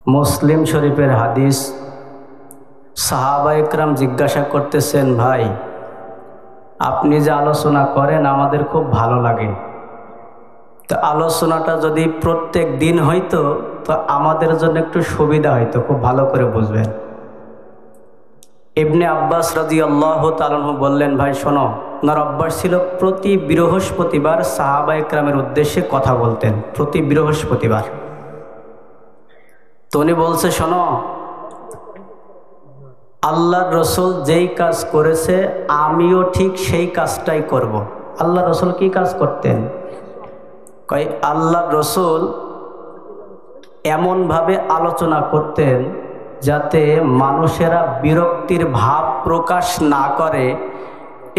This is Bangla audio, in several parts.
মুসলিম শরীফের হাদিস। সাহাবা ইকরাম জিজ্ঞাসা করতেছেন, ভাই আপনি যে আলোচনা করেন আমাদের খুব ভালো লাগে, তো আলোচনাটা যদি প্রত্যেক দিন হইতো তো আমাদের জন্য একটু সুবিধা হইতো, খুব ভালো করে বুঝবেন। ইবনে আব্বাস রাদিয়াল্লাহু তাআলা আনহু বললেন, ভাই শোনো, ওনার অভ্যাস ছিল প্রতি বৃহস্পতিবার সাহাবা ইকরামের উদ্দেশ্যে কথা বলতেন, প্রতি বৃহস্পতিবার। তো উনি বলছে, শোনো, আল্লাহর রসুল যেই কাজ করেছে আমিও ঠিক সেই কাজটাই করব। আল্লাহর রসুল কি কাজ করতেন? কয় আল্লাহর রসুল এমনভাবে আলোচনা করতেন যাতে মানুষেরা বিরক্তির ভাব প্রকাশ না করে,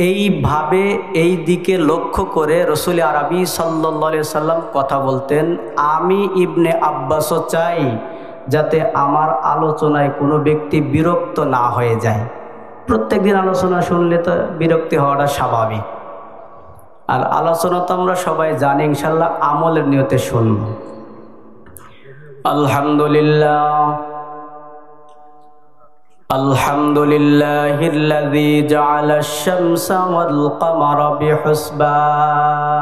এইভাবে এই দিকে লক্ষ্য করে রসুল আরবি সাল্লাল্লাহু আলাইহি সাল্লাম কথা বলতেন। আমি ইবনে আব্বাসও চাই যাতে আমার আলোচনায় কোনো ব্যক্তি বিরক্ত না হয়ে যায়। প্রত্যেক দিন আলোচনা শুনলে তো বিরক্তি হওয়াটা স্বাভাবিক। আর আলোচনা তো আমরা সবাই জানি, ইনশাল্লাহ আমলের নিয়তে শুনব। আলহামদুলিল্লাহ আলহামদুলিল্লাহিল্লাযী জাআলাশ শামসা ওয়াল কমারা বিহুসবান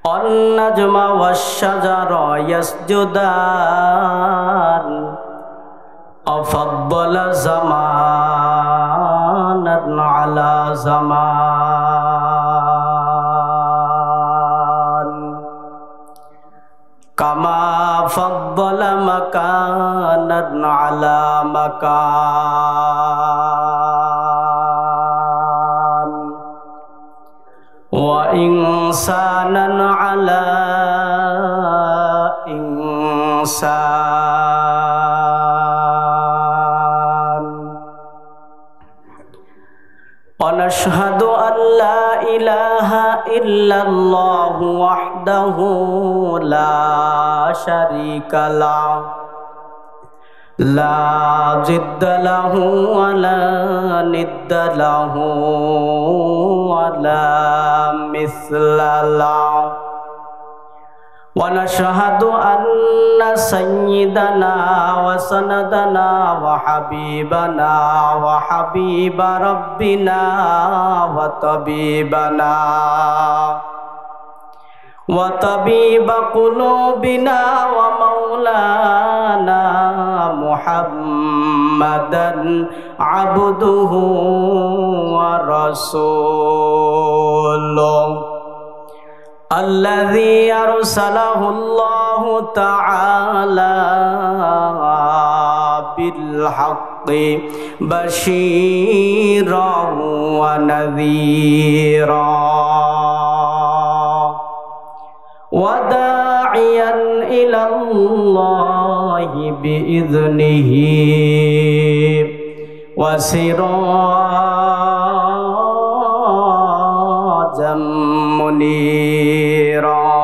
والنجم والشجر يسجدان أفضل زمانا على زمان كما فضل مكانا على مكان وإنسانا على إنسان ونشهد أن لا إله إلا الله وحده لا شريك له لا ضد له ولا ند له ولا مثل له ونشهد أن سيدنا وسندنا وحبيبنا وحبيب ربنا وطبيبنا وطبيب قلوبنا ومولانا محمدا عبده ورسوله الذي أرسله الله تعالى بالحق بشيرا ونذيرا وداعيا إلى الله بإذنه وسراجا منيرا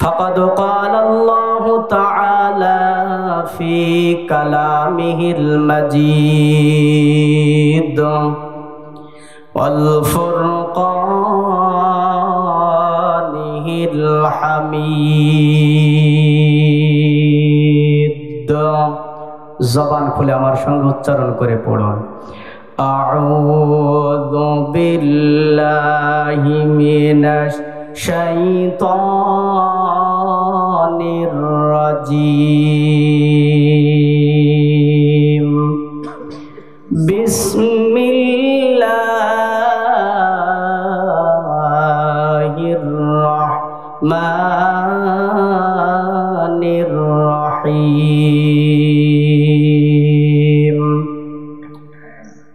فقد قال الله تعالى في كلامه المجيد والفرقانه الحميد জবান খুলে আমার সঙ্গে উচ্চারণ করে পড়ুন। আউযু বিল্লাহি মিনাশ শাইতানির রাজীম বিসমিল্লাহির রাহমানির রাহিম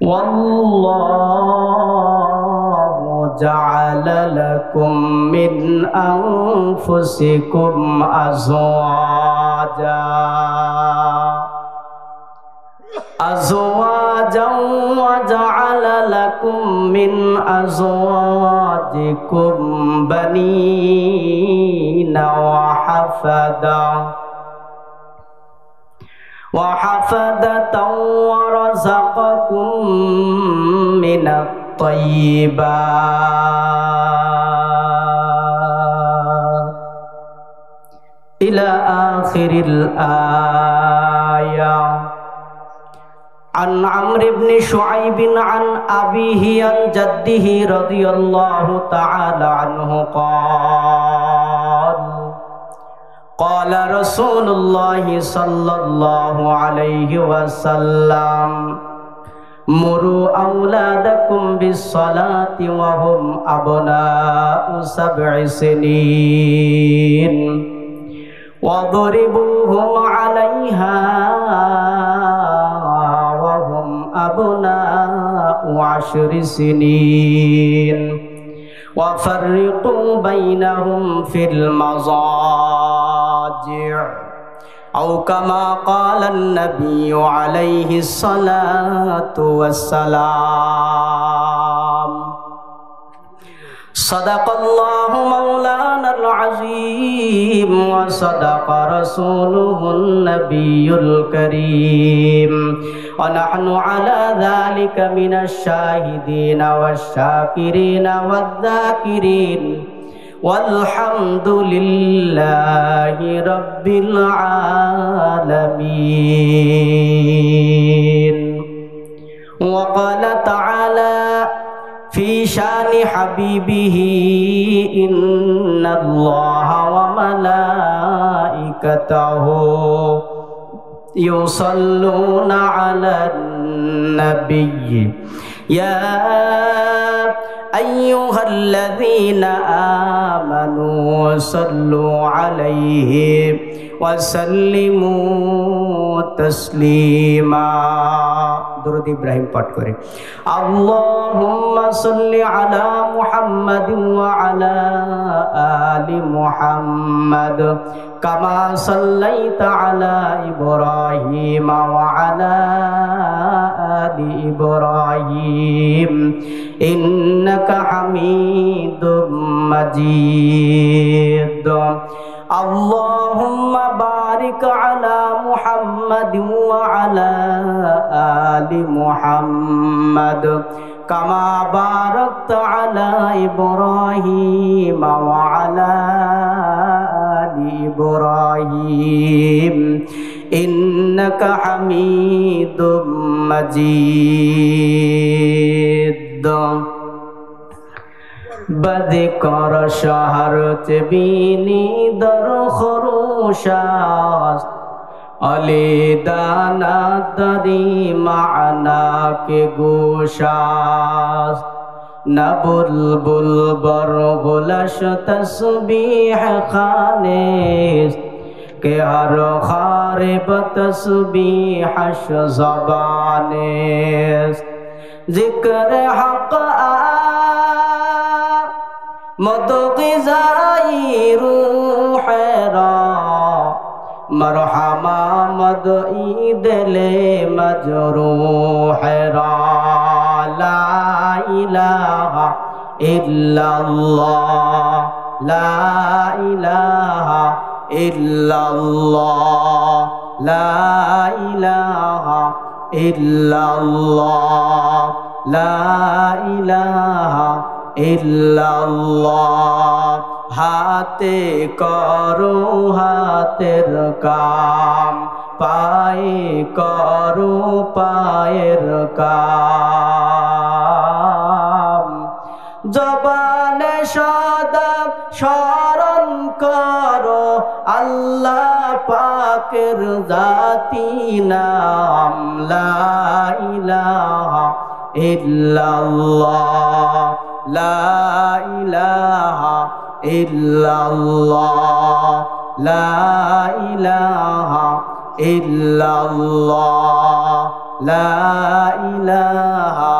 والله جعل لكم من أنفسكم أزواجا وجعل لكم من أزواجكم بنين وحفدة ورزقكم من الطيبات إلى آخر الآية. عن عمرو بن شعيب عن أبيه عن جده رضي الله تعالى عنه قال قال رسول الله صلى الله عليه وسلم مروا أولادكم بالصلاة وهم أبناء 7 سنين واضربوهم عليها وهم أبناء 10 سنين وفرقوا بينهم في المضاجع أو كما قال النبي عليه الصلاة والسلام. صدق الله مولانا العظيم وصدق رسوله النبي الكريم ونحن على ذلك من الشاهدين والشاكرين والذاكرين والحمد لله رب العالمين. وقال تعالى في شان حبيبه إن الله وملائكته يصلون على النبي يا أيها الذين آمنوا صلوا عليه وسلموا تسليما. درود إبراهيم পাঠ করে اللهم صل على محمد وعلى آل محمد كما صليت على إبراهيم وعلى آل إبراهيم إنك حميد مجيد. اللهم بارك على محمد وعلى آل محمد كما باركت على إبراهيم وعلى آل إبراهيم إنك حميد مجيد. بذكر شهر تبيني در خروشاست علی دانا دری معنا کے گوشاست نہ بلبل بر بلش تسبیح خانیست کہ ہر خارب تسبیحش زبانیست ذکر حق مد غذائی روح را مرحمہ مدعی دل مجروح را لا الہ الا اللہ لا الہ الا اللہ لا الہ الا اللہ لا الہ الا اللہ. হাতে করো হাতের কাম পায়ে করো পায়ের কাম জবানে সদা স্মরণ করো আল্লাহ পাকের জাতি নাম লা ইলাহা ইল্লাল্লাহ লা ইলাহা ইল্লাল্লাহ লা ইলাহা ইল্লাল্লাহ লা ইলাহা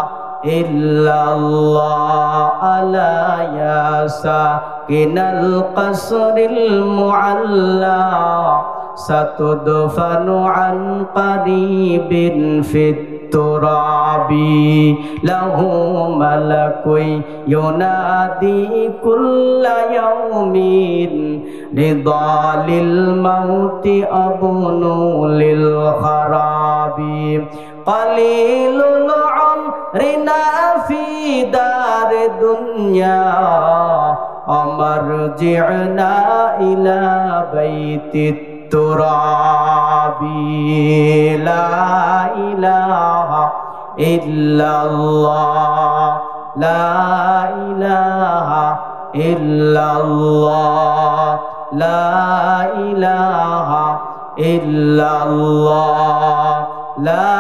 ইল্লাল্লাহ আলা ইয়া সাকিনাল কসরিল মুআল্লা ستدفن عن قريب في التراب له ملك ينادي كل يوم رضا للموت أبن للخراب قليل العمر রিনা ফি দার দুনিয়া অমরজি'না ইলা বাইতিত তুরাবি লা ইলাহা ইল্লাল্লাহ লা ইলাহা ইল্লাল্লাহ লা ইলাহা ইল্লাল্লাহ লা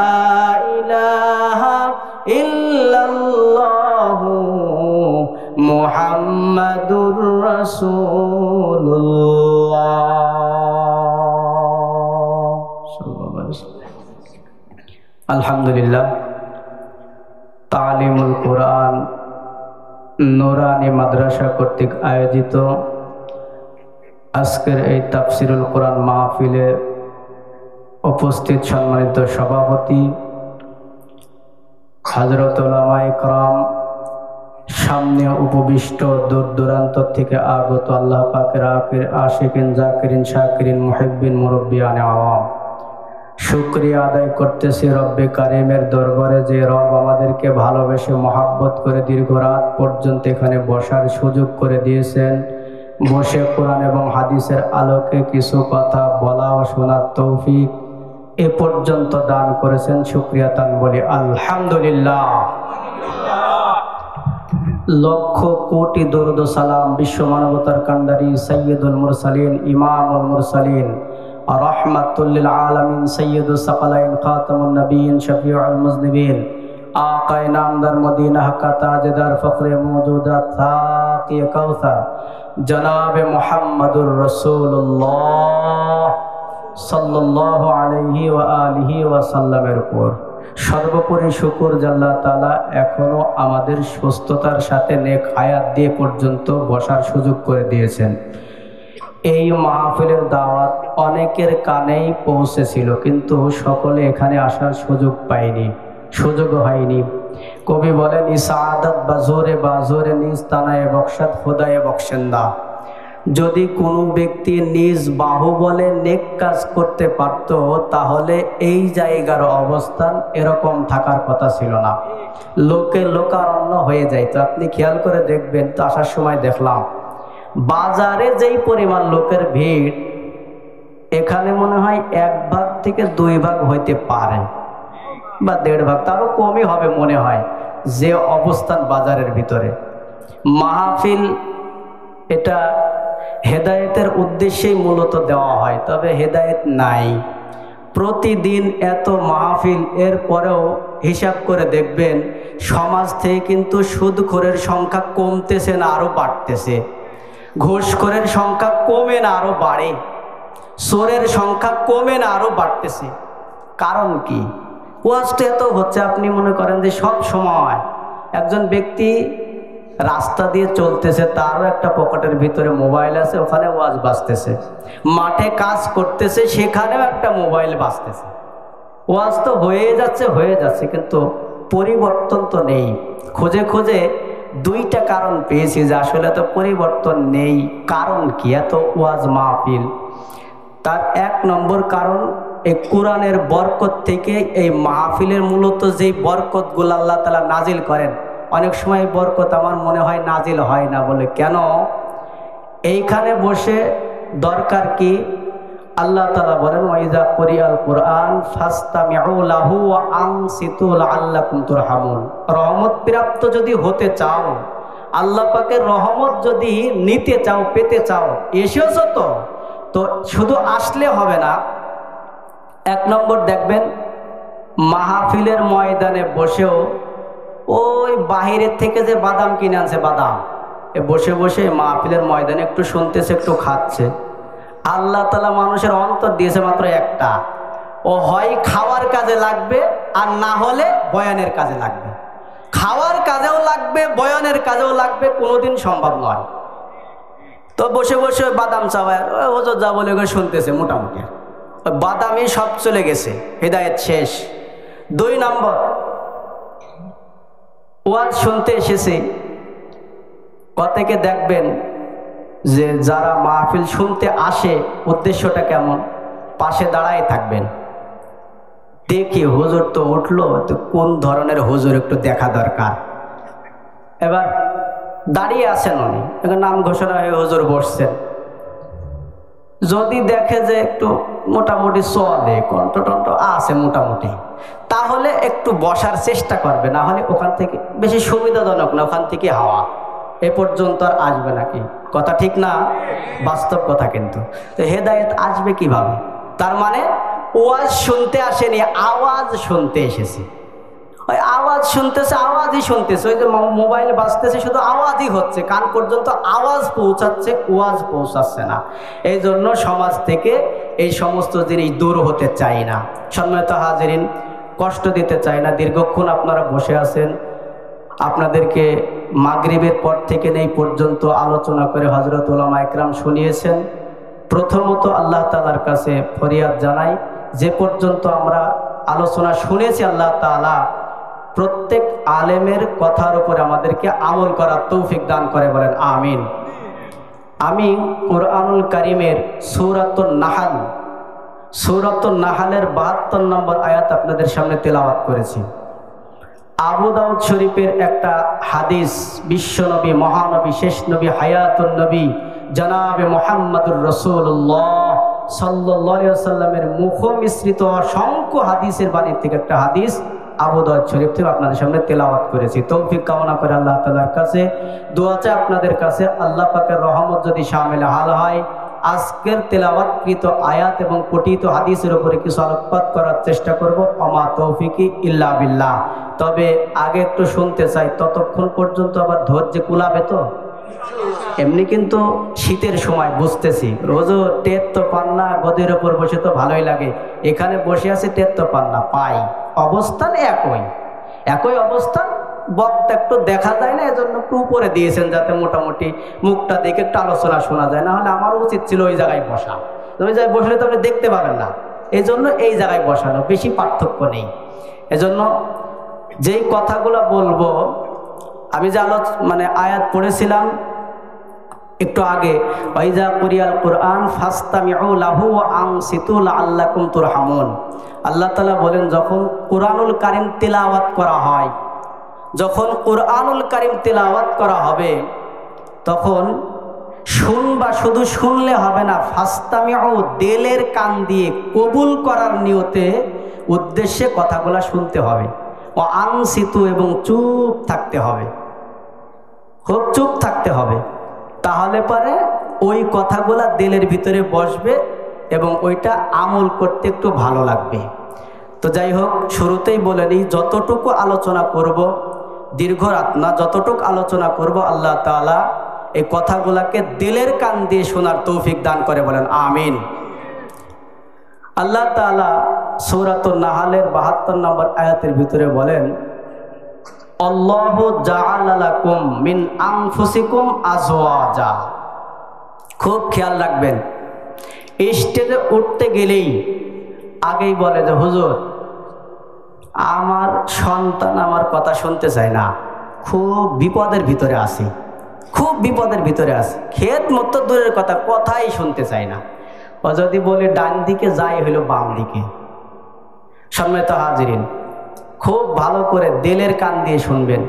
ইলাহা ইল্লাল্লাহ মুহাম্মাদুর রাসূলুল্লাহ। আলহামদুলিল্লাহ, তালিমুল কোরআন নুরানি মাদ্রাসা কর্তৃক আয়োজিত আজকের এই তাফসিরুল কোরআন মাহফিলে উপস্থিত সম্মানিত সভাপতি হযরত উলামায়ে কেরাম, সামনে উপবিষ্ট দূর দূরান্ত থেকে আগত আল্লাহ পাকের আশিকিন জাকিরিন শাকিরিন মুহিব্বিন মুরব্বিয়ানে আওয়াম, শুকরিয়া আদায় করতেছি রব্বে কারিমের দরবারে যে রব আমাদেরকে ভালোবেসে মহাব্বত করে দীর্ঘ রাত পর্যন্ত এখানে বসার সুযোগ করে দিয়েছেন। বসে কোরআন এবং হাদিসের আলোকে কিছু কথা বলা ও শোনার তৌফিক এ পর্যন্ত দান করেছেন। শুকরিয়া তান বলি আলহামদুলিল্লাহ। লক্ষ কোটি দরুদ ও সালাম বিশ্ব মানবতার কান্ডারি সাইয়্যিদুল মুরসালিন ইমামুল মুরসালিন রহমাতুল লিল আলামিন সাইয়্যিদুস সাকালাইন খাতামুন নবিয়্যিন শফিউল মুজনিবিন আকায়ে নামদার মদিনা হক্কা তাজদার ফখরে মওজুদাত সাকি কাউসার জনাবে মুহাম্মাদুর রাসূলুল্লাহ সাল্লাল্লাহু আলাইহি ওয়া আলিহি ওয়া সাল্লামের উপর সর্বোপরি শুকর যে আল্লাহ তাআলা এখনো আমাদের সুস্থতার সাথে নেক হায়াত দিয়ে পর্যন্ত বসার সুযোগ করে দিয়েছেন। এই মাহফিলের দাওয়াত অনেকের কানেই পৌঁছেছিল, কিন্তু সকলে এখানে আসার সুযোগ পায়নি, সুযোগ হয়নি। কবি বলেন ইসাআদাত বাজোরে বাজোরে নিজ তানায়ে বখশাত খোদায়ে বখশেন্দা। যদি কোনো ব্যক্তি নিজ বাহুবলে নেক কাজ করতে পারত তাহলে এই জায়গার অবস্থান এরকম থাকার কথা ছিল না, লোকে লোকারণ্য হয়ে যাইতো। আপনি খেয়াল করে দেখবেন, তো আসার সময় দেখলাম বাজারে যেই পরিমাণ লোকের ভিড়, এখানে মনে হয় 1 ভাগ থেকে 2 ভাগ হইতে পারে বা 1.5 ভাগ, তারও কমই হবে মনে হয়, যে অবস্থান বাজারের ভিতরে। মাহফিল এটা হেদায়েতের উদ্দেশ্যেই মূলত দেওয়া হয়, তবে হেদায়েত নাই। প্রতিদিন এত মাহফিল, এর পরেও হিসাব করে দেখবেন সমাজ থেকে কিন্তু সুদখোরের সংখ্যা কমতেছে না আরো বাড়তেছে, ঘুষখোরের সংখ্যা কমে না আরো বাড়ে, চোরের সংখ্যা কমে না আরো বাড়তেছে। কারণ কি? ওয়াজটা এত হচ্ছে, আপনি মনে করেন যে সব সময় একজন ব্যক্তি রাস্তা দিয়ে চলতেছে, তারও একটা পকেটের ভিতরে মোবাইল আছে, ওখানে ওয়াজ বাজতেছে, মাঠে কাজ করতেছে, সেখানেও একটা মোবাইল বাজতেছে। ওয়াজ তো হয়ে যাচ্ছে, কিন্তু পরিবর্তন তো নেই। খুঁজে খুঁজে 2টা কারণ পেয়েছি যে আসলে তো পরিবর্তন নেই। কারণ কি? এত ওয়াজ মাহফিল। তার 1 নম্বর কারণ, এই কোরআনের বরকত থেকে এই মাহফিলের মূলত যেই বরকতগুলো আল্লাহ তাআলা নাজিল করেন, অনেক সময় বরকত আমার মনে হয় নাজিল হয় না। বলে কেন? এইখানে বসে দরকার কি? আল্লাহ তাআলা বলেন ওয়াইজা কুরিয়াল কুরআন ফাসতামিউ লাহু ওয়া আনসিতু লাআল্লাকুম তুরহামুন। রহমত প্রাপ্ত যদি হতে চাও, আল্লাহ পাকের রহমত যদি নিতে চাও, পেতে চাও, এসেছো তো শুধু আসলে হবে না। 1 নম্বর দেখবেন মাহফিলের ময়দানে বসেও ওই বাহিরের থেকে যে বাদাম কিনে আনছে, বাদাম বসে বসে মাহফিলের ময়দানে একটু শুনতেছে, একটু খাচ্ছে। আল্লাহ তাআলা মানুষের অন্তর দিয়েছে মাত্র একটা, ও হয় খাওয়ার কাজে লাগবে আর না হলে বয়ানের কাজে লাগবে। খাওয়ার কাজেও লাগবে, বয়ানের কাজেও লাগবে, কোনোদিন সম্ভব নয়। তো বসে বসে বাদাম চাওয়ায় হুজুর যা বলে শুনতেছে, মোটামুটি বাদামই সব চলে গেছে, হেদায়েত শেষ। 2 নম্বর, ওয়াজ শুনতে এসেছে, কতকে দেখবেন যে যারা মাহফিল শুনতে আসে উদ্দেশ্যটা কেমন, পাশে দাঁড়ায় থাকবেন, দেখি হুজুর তো উঠলো, তো কোন ধরনের হুজুর একটু দেখা দরকার। এবার দাঁড়িয়ে আছেন উনি, নাম ঘোষণা হয়ে হুজুর বসছেন। যদি দেখে যে একটু মোটামুটি চলে, কণ্ঠটণ্ঠ আছে মোটামুটি, তাহলে একটু বসার চেষ্টা করবে, না হলে ওখান থেকে বেশি সুবিধাজনক না, ওখান থেকে হাওয়া এ পর্যন্ত আর আসবে নাকি? কথা ঠিক না? বাস্তব কথা। কিন্তু তো হেদায়েত আসবে কিভাবে? তার মানে ওয়াজ শুনতে আসেনি, আওয়াজ শুনতে এসেছে। ওই আওয়াজ শুনতেছে, আওয়াজই শুনতেছে, ওই যে মোবাইল বাজতেছে, শুধু আওয়াজই হচ্ছে, কান পর্যন্ত আওয়াজ পৌঁছাচ্ছে, ওয়াজ পৌঁছাচ্ছে না। এই জন্য সমাজ থেকে এই সমস্ত জিনিস দূর হতে চাই না। সম্মানিত হাজিরিন, কষ্ট দিতে চাই না। দীর্ঘক্ষণ আপনারা বসে আছেন, আপনাদেরকে মাগরিবের পর থেকে এই পর্যন্ত আলোচনা করে হযরত উলামা ইকরাম শুনিয়েছেন। প্রথমত আল্লাহ তাআলার কাছে ফরিয়াদ জানাই, যে পর্যন্ত আমরা আলোচনা শুনেছি, আল্লাহ তাআলা প্রত্যেক আলেমের কথার উপরে আমাদেরকে আমল করার তৌফিক দান করে, বলেন আমিন। আমি কুরআনুল কারীমের সূরাতুন নাহালের 72 নম্বর আয়াত আপনাদের সামনে তেলাওয়াত করেছি। আবু দাউদ শরীফের একটা হাদিস, বিশ্বনবী, মহানবী, শেষ নবী, হায়াতুন নবী জনাবে মুহাম্মদুর রাসূলুল্লাহ সাল্লাল্লাহু আলাইহি ওয়াসাল্লামের মুখ মিশ্রিত অসংখ্য হাদিসের বাণী থেকে একটা হাদিস আবু দাউদ শরীফ থেকে আপনাদের সামনে তেলাওয়াত করেছি। তৌফিক কামনা করে আল্লাহ তাআলার কাছে দোয়া চাই আপনাদের কাছে, আল্লাহ পাকের রহমত যদি শামিল হাল হয়, আজকের তেলাওয়াতকৃত আয়াত এবং পঠিত হাদিসের উপরে কিছু আলোকপাত করার চেষ্টা করব। আমা তৌফিকি ইল্লা বিল্লাহ। তবে আগে একটু শুনতে চাই, ততক্ষণ পর্যন্ত আবার ধৈর্য কুলাবে তো? এমনি কিন্তু শীতের সময় বুঝতেছি, রোজও টের তো পান না, গদির ওপর বসে তো ভালোই লাগে, এখানে বসে আছে টের তো পান না, পাই। অবস্থান একই অবস্থান, বক্তা একটু দেখা যায় না, এজন্য একটু উপরে দিয়েছেন যাতে মোটামুটি মুখটা দেখে একটু আলোচনা শোনা যায়। না হলে আমারও উচিত ছিল ওই জায়গায় বসা, ওই জায়গায় বসলে তো আপনি দেখতে পাবেন না, এই জন্য এই জায়গায় বসানো, বেশি পার্থক্য নেই। এজন্য যেই কথাগুলো বলবো, আমি যে আয়াত পড়েছিলাম একটু আগে, ওয়াইজা কুরিয়াল কুরআন ফাসতামিউ লাহু ওয়া আনসিতু লাআল্লাকুম তুরহামুন। আল্লাহ তাআলা বলেন, যখন কুরআনুল কারীম তিলাওয়াত করা হয়, যখন কুরআনুল কারীম তিলাওয়াত করা হবে, তখন শুনবা, শুধু শুনলে হবে না, ফাসতামিউ, দিলের কান দিয়ে কবুল করার নিয়তে উদ্দেশ্যে কথাগুলা শুনতে হবে। ও আনসিতু, এবং চুপ থাকতে হবে, খুব চুপ থাকতে হবে, তাহলে পরে ওই কথাগুলা দিলের ভিতরে বসবে এবং ওইটা আমল করতে একটু ভালো লাগবে। তো যাই হোক, শুরুতেই বলে নিই, যতটুকু আলোচনা করব, দীর্ঘ রাত না, যতটুকু আলোচনা করব, আল্লাহ তাআলা এই কথাগুলাকে দিলের কান দিয়ে শোনার তৌফিক দান করে, বলেন আমিন। আল্লাহ তাআলা সূরাতুন নাহালের 72 নম্বর আয়াতের ভিতরে বলেন, আল্লাহু জাআলা লাকুম মিন আনফুসিকুম আজওয়াজা। খুব খেয়াল রাখবেন, স্টেজে উঠতে গেলেই আগেই বলে যে হুজুর, আমার সন্তান আমার কথা শুনতে চায় না, খুব বিপদের ভিতরে আছি, খুব বিপদের ভিতরে আছি, খেত মতো দূরের কথা, কথাই শুনতে চায় না। ও যদি বলে ডান দিকে যাই, হইল বাম দিকে। সম্মানিত হাজিরিন, খুব ভালো করে দিলের কান দিয়ে শুনবেন।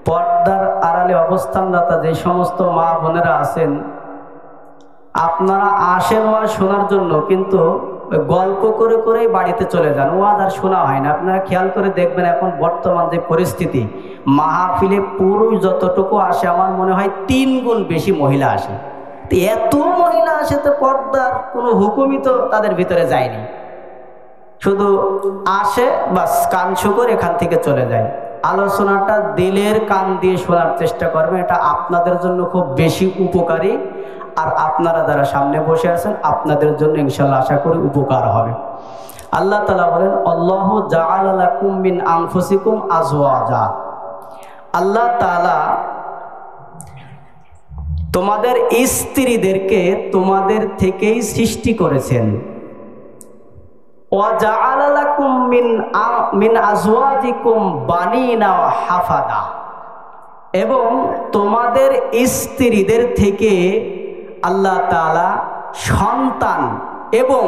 পর্দার আড়ালে অবস্থানরত যে সমস্ত মা বোনেরা আছেন, আপনারা আসেন ওয়াজ শোনার জন্য, কিন্তু গল্প করে করেই বাড়িতে চলে যান, ওয়াজ আর শোনা হয় না। আপনারা খেয়াল করে দেখবেন, এখন বর্তমান যে পরিস্থিতি, মাহফিলে পুরুষ যতটুকু আসে, আমার মনে হয় 3 গুণ বেশি মহিলা আসে। এত মহিলা আসে, তো পর্দার কোনো হুকুমই তো তাদের ভিতরে যায়নি, শুধু আসে বাস, কান শুকর এখান থেকে চলে যায়। আলোচনাটা দিলের কান দিয়ে শোনার চেষ্টা করবেন, এটা আপনাদের জন্য খুব বেশি উপকারী, আর আপনারা যারা সামনে বসে আছেন, আপনাদের জন্য ইনশাআল্লাহ আশা করি উপকার হবে। আল্লাহ তাআলা বলেন, আল্লাহু জাআলা লাকুম মিন আনফুসিকুম আজওয়াজা। আল্লাহ তাআলা তোমাদের স্ত্রীদেরকে তোমাদের থেকেই সৃষ্টি করেছেন। ওয়া জাআলা লাকুম মিন আজওয়াজিকুম বানিনা ওয়া হাফাদা, এবং তোমাদের স্ত্রীদের থেকে আল্লাহ তাআলা সন্তান এবং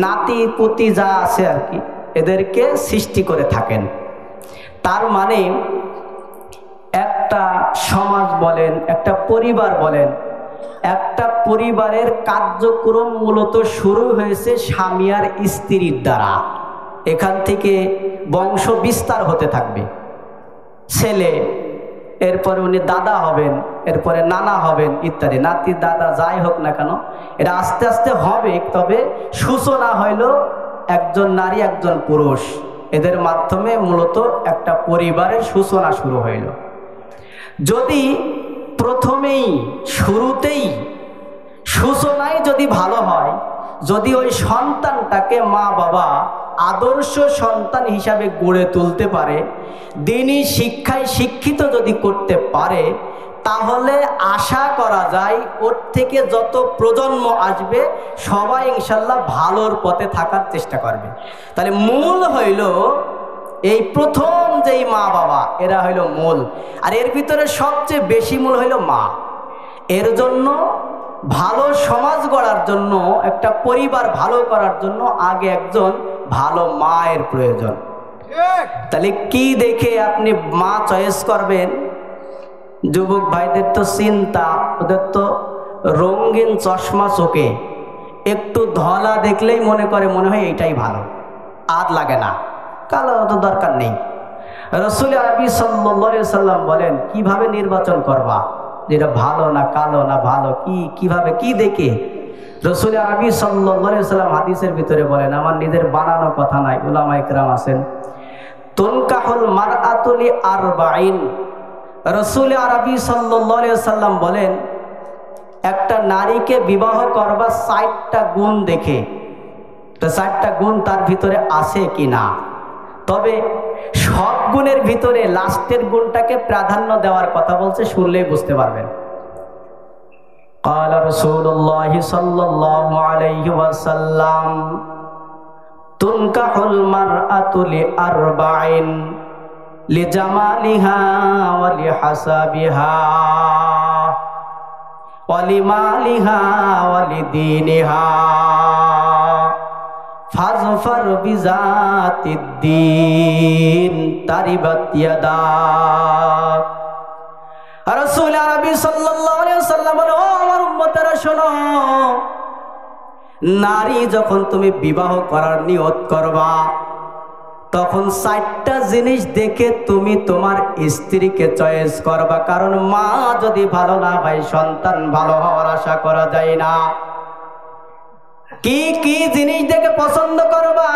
নাতি পুতি যা আছে আর কি, এদেরকে সৃষ্টি করে থাকেন। তার মানে একটা সমাজ বলেন, একটা পরিবার বলেন, একটা পরিবারের কার্যক্রম মূলত শুরু হয়েছে স্বামী আর স্ত্রীর দ্বারা। এখান থেকে বংশ বিস্তার হতে থাকবে। ছেলে, এরপরে উনি দাদা হবেন, এরপরে নানা হবেন ইত্যাদি, নাতি দাদা যাই হোক না কেন এটা আস্তে আস্তে হবে। তবে সূচনা হইল একজন নারী একজন পুরুষ, এদের মাধ্যমে মূলত একটা পরিবারের সূচনা শুরু হইল। যদি প্রথমেই শুরুতেই সূচনায় যদি ভালো হয়, যদি ওই সন্তানটাকে মা বাবা আদর্শ সন্তান হিসাবে গড়ে তুলতে পারে, দিনী শিক্ষায় শিক্ষিত যদি করতে পারে, তাহলে আশা করা যায় ওর থেকে যত প্রজন্ম আসবে সবাই ইনশাল্লাহ ভালোর পথে থাকার চেষ্টা করবে। তাহলে মূল হইল এই প্রথম যেই মা বাবা, এরা হইল মূল। আর এর ভিতরে সবচেয়ে বেশি মূল হইল মা। এর জন্য ভালো সমাজ গড়ার জন্য, একটা পরিবার ভালো করার জন্য আগে একজন ভালো মায়ের প্রয়োজন। তাহলে কি দেখে আপনি মা চয়েস করবেন? যুবক ভাইদের তো চিন্তা, ওদের তো রঙিন চশমা চোখে, একটু ধলা দেখলেই মনে হয় এইটাই ভালো, আর লাগে না, কালো তো দরকার নেই। রাসূল আরবি সাল্লাল্লাহু আলাইহি সাল্লাম বলেন কিভাবে নির্বাচন করবা, যেটা ভালো না কালো না ভালো, কিভাবে কি দেখে? রাসূল আরবি সাল্লাল্লাহু আলাইহি সাল্লাম হাদিসের ভিতরে বলেন, আমার নিজের বানানো কথা নাই, উলামা ইকরাম আছেন, তুনকাহুল মারআতু লি আরবাঈন। রাসূল আরবি সাল্লাল্লাহু আলাইহি সাল্লাম বলেন একটা নারীকে বিবাহ করবা 60টা গুণ দেখে, তো 60টা গুণ তার ভিতরে আছে কিনা। তবে সব গুণের ভিতরে লাস্টের গুণটাকে প্রাধান্য দেওয়ার কথা বলছে, শুনলেই বুঝতে পারবেন। قال رسول الله صلى الله عليه وسلم تنكح المرأة لأربع لجمالها ولحسبها ولمالها ولدينها ফাজফার বিজাতিদ্দিন তারিবাত ইয়াদাক। রাসূল আরবি সাল্লাল্লাহু আলাইহি ওয়াসাল্লাম বলেন, ও আমার উম্মতেরা শোনো, নারী যখন তুমি বিবাহ করার নিয়ত করবা, তখন 4টা জিনিস দেখে তুমি তোমার স্ত্রীকে চয়েস করবা। কারণ মা যদি ভালো না হয়, সন্তান ভালো হওয়ার আশা করা যায় না। কি কি জিনিস দেখে পছন্দ করবা?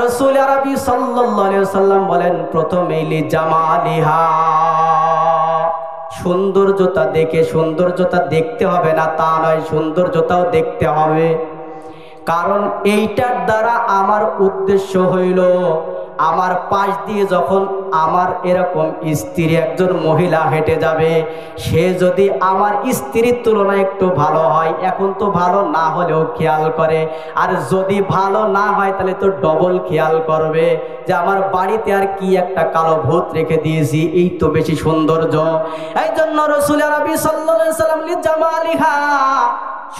রাসূল আরবি সাল্লাল্লাহু আলাইহি ওয়াসাল্লাম বলেন, প্রথমেই লি জামালিহা, সৌন্দর্যতা দেখে। সৌন্দর্যতা দেখতে হবে না তা নয়, সৌন্দর্যতাও দেখতে হবে। কারণ এইটার দ্বারা আমার উদ্দেশ্য হইল, আমার পাশ দিয়ে যখন আমার এরকম স্ত্রী একজন মহিলা হেঁটে যাবে, সে যদি আমার স্ত্রীর তুলনায় একটু ভালো হয়, এখন তো ভালো না হলেও খেয়াল করে, আর যদি ভালো না হয় তাহলে তো ডবল খেয়াল করবে যে আমার বাড়িতে আর কি একটা কালো ভূত রেখে দিয়েছি, এই তো বেশি সৌন্দর্য। এই জন্য রাসূল আরবি সাল্লাল্লাহু আলাইহি ওয়াসাল্লাম লি জামালিহা,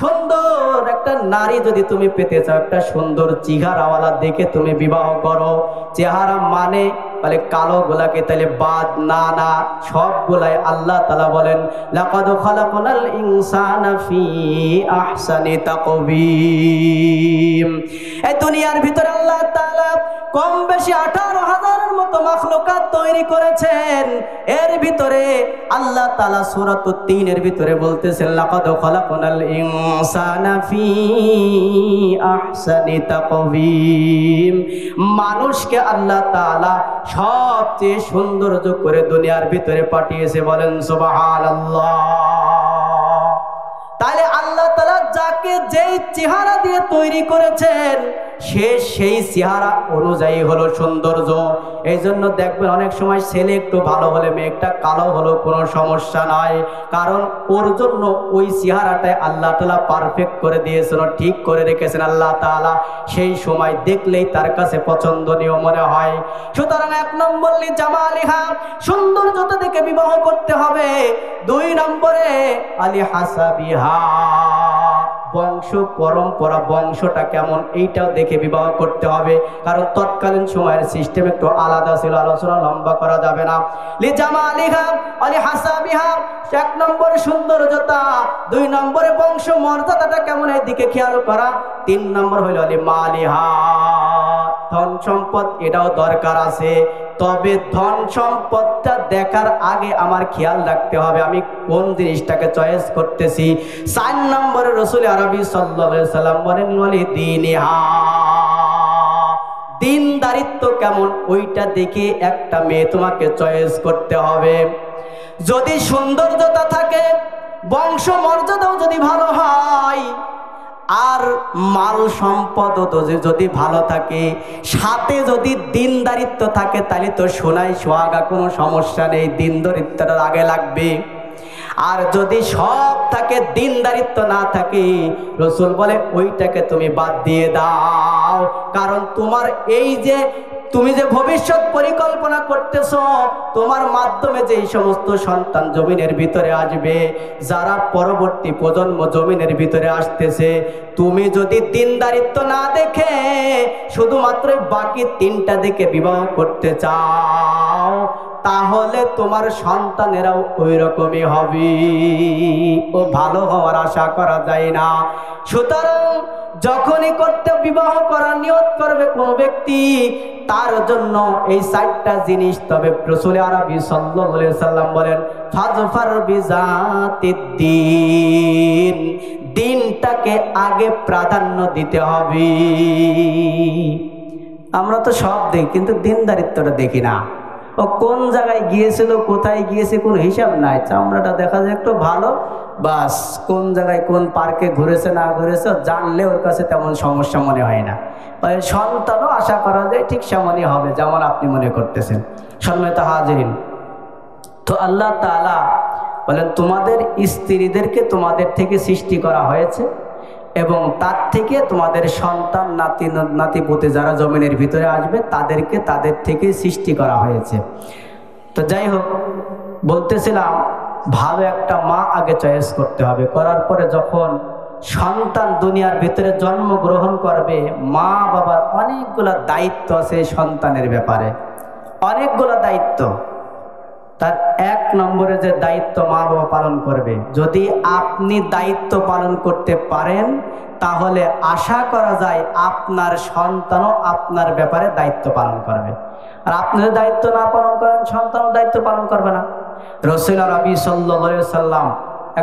সুন্দর একটা নারী যদি তুমি পেতে চাও, একটা সুন্দর চেহারাওয়ালা দেখে তুমি বিবাহ করো। চেহারা মানে তাহলে কালো গুলাকে তাহলে বাদ না, না সবগুলাই আল্লাহ তাআলা বলেন লাকাদ খালাকনাল ইনসানা ফি আহসানি তাকওয়িম। এই দুনিয়ার ভিতরে আল্লাহ তাআলা কম বেশি 18,000-এর মতো মাখলুকাত তৈরি করেছেন। এর ভিতরে আল্লাহ তাআলা সূরাতুত তিনের ভিতরে বলতেছেন লাকাদ খালাকনাল ইনসানা ফি আহসানি তাকওয়িম। মানুষকে আল্লাহ তাআলা সবচেয়ে সৌন্দর্য করে দুনিয়ার ভিতরে পাঠিয়েছে, বলেন সুবহানাল্লাহ। তাহলে আল্লাহ তাআলা যাকে যেই চেহারা দিয়ে তৈরি করেছেন, সে সেই চেহারা অনুযায়ী হলো সৌন্দর্য। এই জন্য দেখবেন অনেক সময় ছেলে একটু ভালো হলে মেয়েটা কালো হলো কোনো সমস্যা নয়, কারণ ওর জন্য ওই চেহারাটাই আল্লাহ তাআলা পারফেক্ট করে দিয়েছেন, ঠিক করে রেখেছেন আল্লাহ তাআলা। সেই সময় দেখলেই তার কাছে পছন্দনীয় মনে হয়। সুতরাং 1 নম্বর লি জামালিহা, সৌন্দর্যতা দেখে বিবাহ করতে হবে। 2 নম্বরে আলি হাসাবিহা, বংশ পরম্পরা, বংশটা কেমন এইটাও দেখে বিবাহ করতে হবে, কারণ তৎকালীন সময়ের সিস্টেম একটু আলাদা ছিল, আলোচনা লম্বা করা যাবে না। লিজামালিহা আলি হাসাবিহা, 1 নম্বরে সৌন্দর্যতা, 2 নম্বরে বংশ মর্যাদাটা কেমন এই দিকে খেয়াল করা, 3 নম্বর হইল আলি মালিহা, ধন সম্পদ এটাও দরকার আছে। তবে ধন সম্পদটা দেখার আগে আমার খেয়াল রাখতে হবে আমি কোন জিনিসটাকে চয়েস করতেছি। 4 নম্বরে রাসূল আরবি সাল্লাল্লাহু আলাইহি সাল্লাম বলেন ওয়ালি দীনিহা, দিনদারিত্ব কেমন ওইটা দেখে একটা মেয়ে তোমাকে চয়েস করতে হবে। যদি সৌন্দর্যতা থাকে, বংশ মর্যাদাও যদি ভালো হয়, আর মাল সম্পদ যদি ভালো থাকে, সাথে যদি দিনদারিত্ব থাকে, তাহলে তো সোনাই সোহাগা, কোনো সমস্যা নেই, দিনদারিত্বটা আগে লাগবে। আর যদি সব থাকে দিনদারিত্ব না থাকে, রাসূল বলে ওইটাকে তুমি বাদ দিয়ে দাও, কারণ তোমার এই যে তুমি যে ভবিষ্যৎ পরিকল্পনা করতেছো, তোমার মাধ্যমে যে এই সমস্ত সন্তান জমিনের ভিতরে আসবে, যারা পরবর্তী প্রজন্ম জমিনের ভিতরে আসতেছে, তুমি যদি দিনদারিত্ব না দেখে শুধুমাত্র বাকি 3টা দেখে বিবাহ করতে চাও, তাহলে তোমার সন্তানেরাও ওই রকমই হবে, ও ভালো হওয়ার আশা করা যায় না। সুতরাং যখনই করতে বিবাহ করার নিয়ত করবে কোন ব্যক্তি, তার জন্য এই 4টা জিনিস, তবে রাসূল আরবি সাল্লাল্লাহু আলাইহি সাল্লাম বলেন ফাজফার বিজাতিদ্দিন, দিনটাকে আগে প্রাধান্য দিতে হবে। আমরা তো সব দেখি, কিন্তু দিনদারিত্বটা দেখি না। ও কোন জায়গায় গিয়েছিল, কোথায় গিয়েছে, কোনো হিসাব নাই, চামড়াটা দেখা যায় একটু ভালো, বাস কোন জায়গায় কোন পার্কে ঘুরেছে না ঘুরেছে জানলে ওর কাছে তেমন সমস্যা মনে হয় না। ওই সন্তানও আশা করা যায় ঠিক সেমনই হবে যেমন আপনি মনে করতেছেন। সম্মানিত হাজিরিন, তো আল্লাহ তাআলা বলেন তোমাদের স্ত্রীদেরকে তোমাদের থেকে সৃষ্টি করা হয়েছে, এবং তার থেকে তোমাদের সন্তান নাতিপুতি যারা জমিনের ভিতরে আসবে তাদেরকে তাদের থেকে সৃষ্টি করা হয়েছে। তো যাই হোক, বলতেছিলাম ভালো একটা মা আগে চয়েস করতে হবে, করার পরে যখন সন্তান দুনিয়ার ভিতরে জন্মগ্রহণ করবে, মা বাবার অনেকগুলা দায়িত্ব আছে সন্তানের ব্যাপারে, অনেকগুলা দায়িত্ব। তার 1 নম্বরে যে দায়িত্ব মা বাবা পালন করবে, যদি আপনি দায়িত্ব পালন করতে পারেন, তাহলে আশা করা যায় আপনার সন্তানও আপনার ব্যাপারে দায়িত্ব পালন করবে। আর আপনি যদি দায়িত্ব না পালন করেন, সন্তানও দায়িত্ব পালন করবে না। রাসূল আরবি সাল্লাল্লাহু আলাইহি সাল্লাম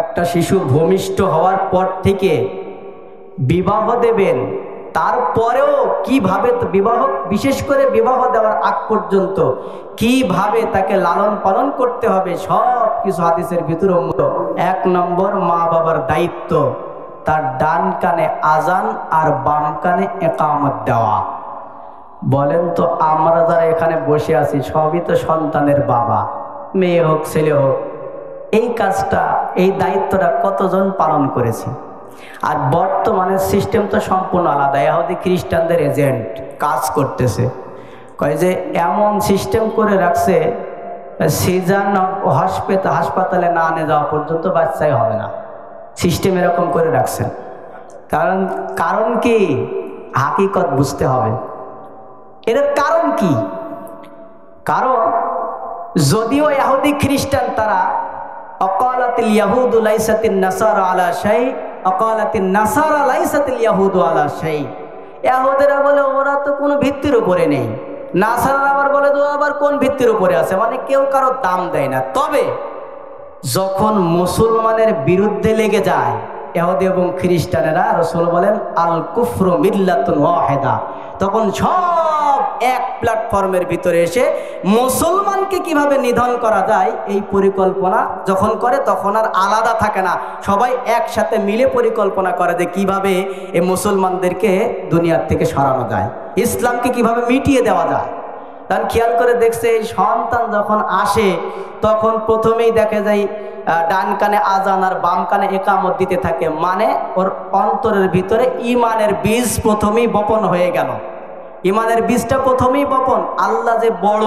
একটা শিশু ভূমিষ্ঠ হওয়ার পর থেকে বিবাহ দেবেন, তারপরেও কিভাবে বিবাহ, বিশেষ করে বিবাহ দেওয়ার আগ পর্যন্ত কিভাবে তাকে লালন পালন করতে হবে সব কিছু হাদিসের ভিতরে। 1 নম্বর মা বাবার দায়িত্ব, তার ডান কানে আজান আর বাম কানে ইকামত দেওয়া। বলেন তো আমরা যারা এখানে বসে আছি সবই তো সন্তানের বাবা, মেয়ে হোক ছেলে হোক, এই কাজটা, এই দায়িত্বটা কতজন পালন করেছি? আর বর্তমানে সিস্টেম তো সম্পূর্ণ আলাদা, ইহুদি খ্রিস্টানদের এজেন্ট কাজ করতেছে, কয় যে এমন সিস্টেম করে রাখছে সিজান হাসপাতালে না নিয়ে যাওয়া পর্যন্ত বাচ্চাই হবে না, সিস্টেম এরকম করে রাখছেন। কারণ কি, হাকিকত বুঝতে হবে এর কারণ কি। কারণ যদিও ইহুদি খ্রিস্টান তারা অকালাতিল ইয়াহুদু লাইসাতিন নাসারা আলা শাই, অকালাতিন নাসারা লাইসাতিল ইয়াহুদু আলা শাই, ইহুদিরা বলে ওরা তো কোনো ভিত্তির উপরে নেই, নাসারা আবার বলে তো আবার কোন ভিত্তির উপরে আছে, মানে কেউ কারো দাম দেয় না। তবে যখন মুসলমানের বিরুদ্ধে লেগে যায় ইহুদি এবং খ্রিস্টানেরা, রাসূল বলেন আল কুফরু মিল্লাতুন ওয়াহিদা, তখন সব এক প্ল্যাটফর্মের ভিতরে এসে মুসলমানকে কিভাবে নিধন করা যায় এই পরিকল্পনা যখন করে, তখন আর আলাদা থাকে না, সবাই একসাথে মিলে পরিকল্পনা করে যে কিভাবে এই মুসলমানদেরকে দুনিয়ার থেকে সরানো যায়, ইসলামকে কিভাবে মিটিয়ে দেওয়া যায়। তার খেয়াল করে দেখছে এই সন্তান যখন আসে তখন প্রথমেই দেখা যায় ডান কানে আজান আর বাম কানে ইকামত দিতে থাকে, মানে ওর অন্তরের ভিতরে ইমানের বীজ প্রথমেই বপন হয়ে গেল, ইমানের বীজটা প্রথমেই বপন। আল্লাহ যে বড়,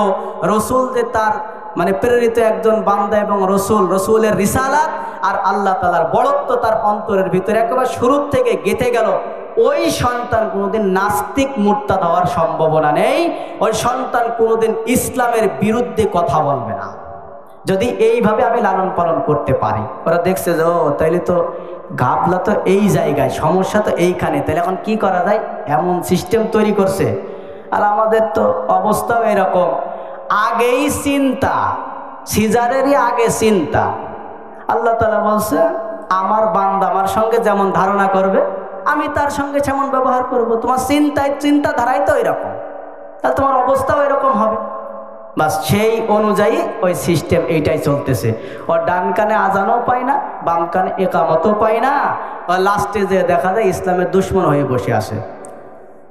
রসুল যে তার মানে প্রেরিত একজন বান্দা এবং রসুল, রসুলের রিসালাত আর আল্লাহ তাআলার বড়ত্ব তার অন্তরের ভিতরে একেবারে শুরু থেকে গেঁথে গেল, ওই সন্তান কোনোদিন নাস্তিক মুরতাদ হওয়ার সম্ভাবনা নেই। ওই সন্তান কোনোদিন ইসলামের বিরুদ্ধে কথা বলবে না, যদি এইভাবে আমি লালন পালন করতে পারি। ওরা দেখছে যে ও তাইলে তো ঘাবলা তো এই জায়গায়, সমস্যা তো এইখানে, তাহলে এখন কি করা যায়, এমন সিস্টেম তৈরি করছে। আর আমাদের তো অবস্থাও এরকম, আগেই চিন্তা, সিজারেরই আগে চিন্তা। আল্লাহ তাআলা বলছে আমার বান্দা আমার সঙ্গে যেমন ধারণা করবে আমি তার সঙ্গে সেমন ব্যবহার করব। তোমার চিন্তাধারাই তো এরকম, তাহলে তোমার অবস্থাও এরকম হবে। বাস সেই অনুযায়ী ওই সিস্টেম এইটাই চলতেছে। ও ডান কানে আজানও পায় না, বাম কানে একামতও পায় না, ও লাস্টে যে দেখা যায় ইসলামের দুশ্মন হয়ে বসে আসে।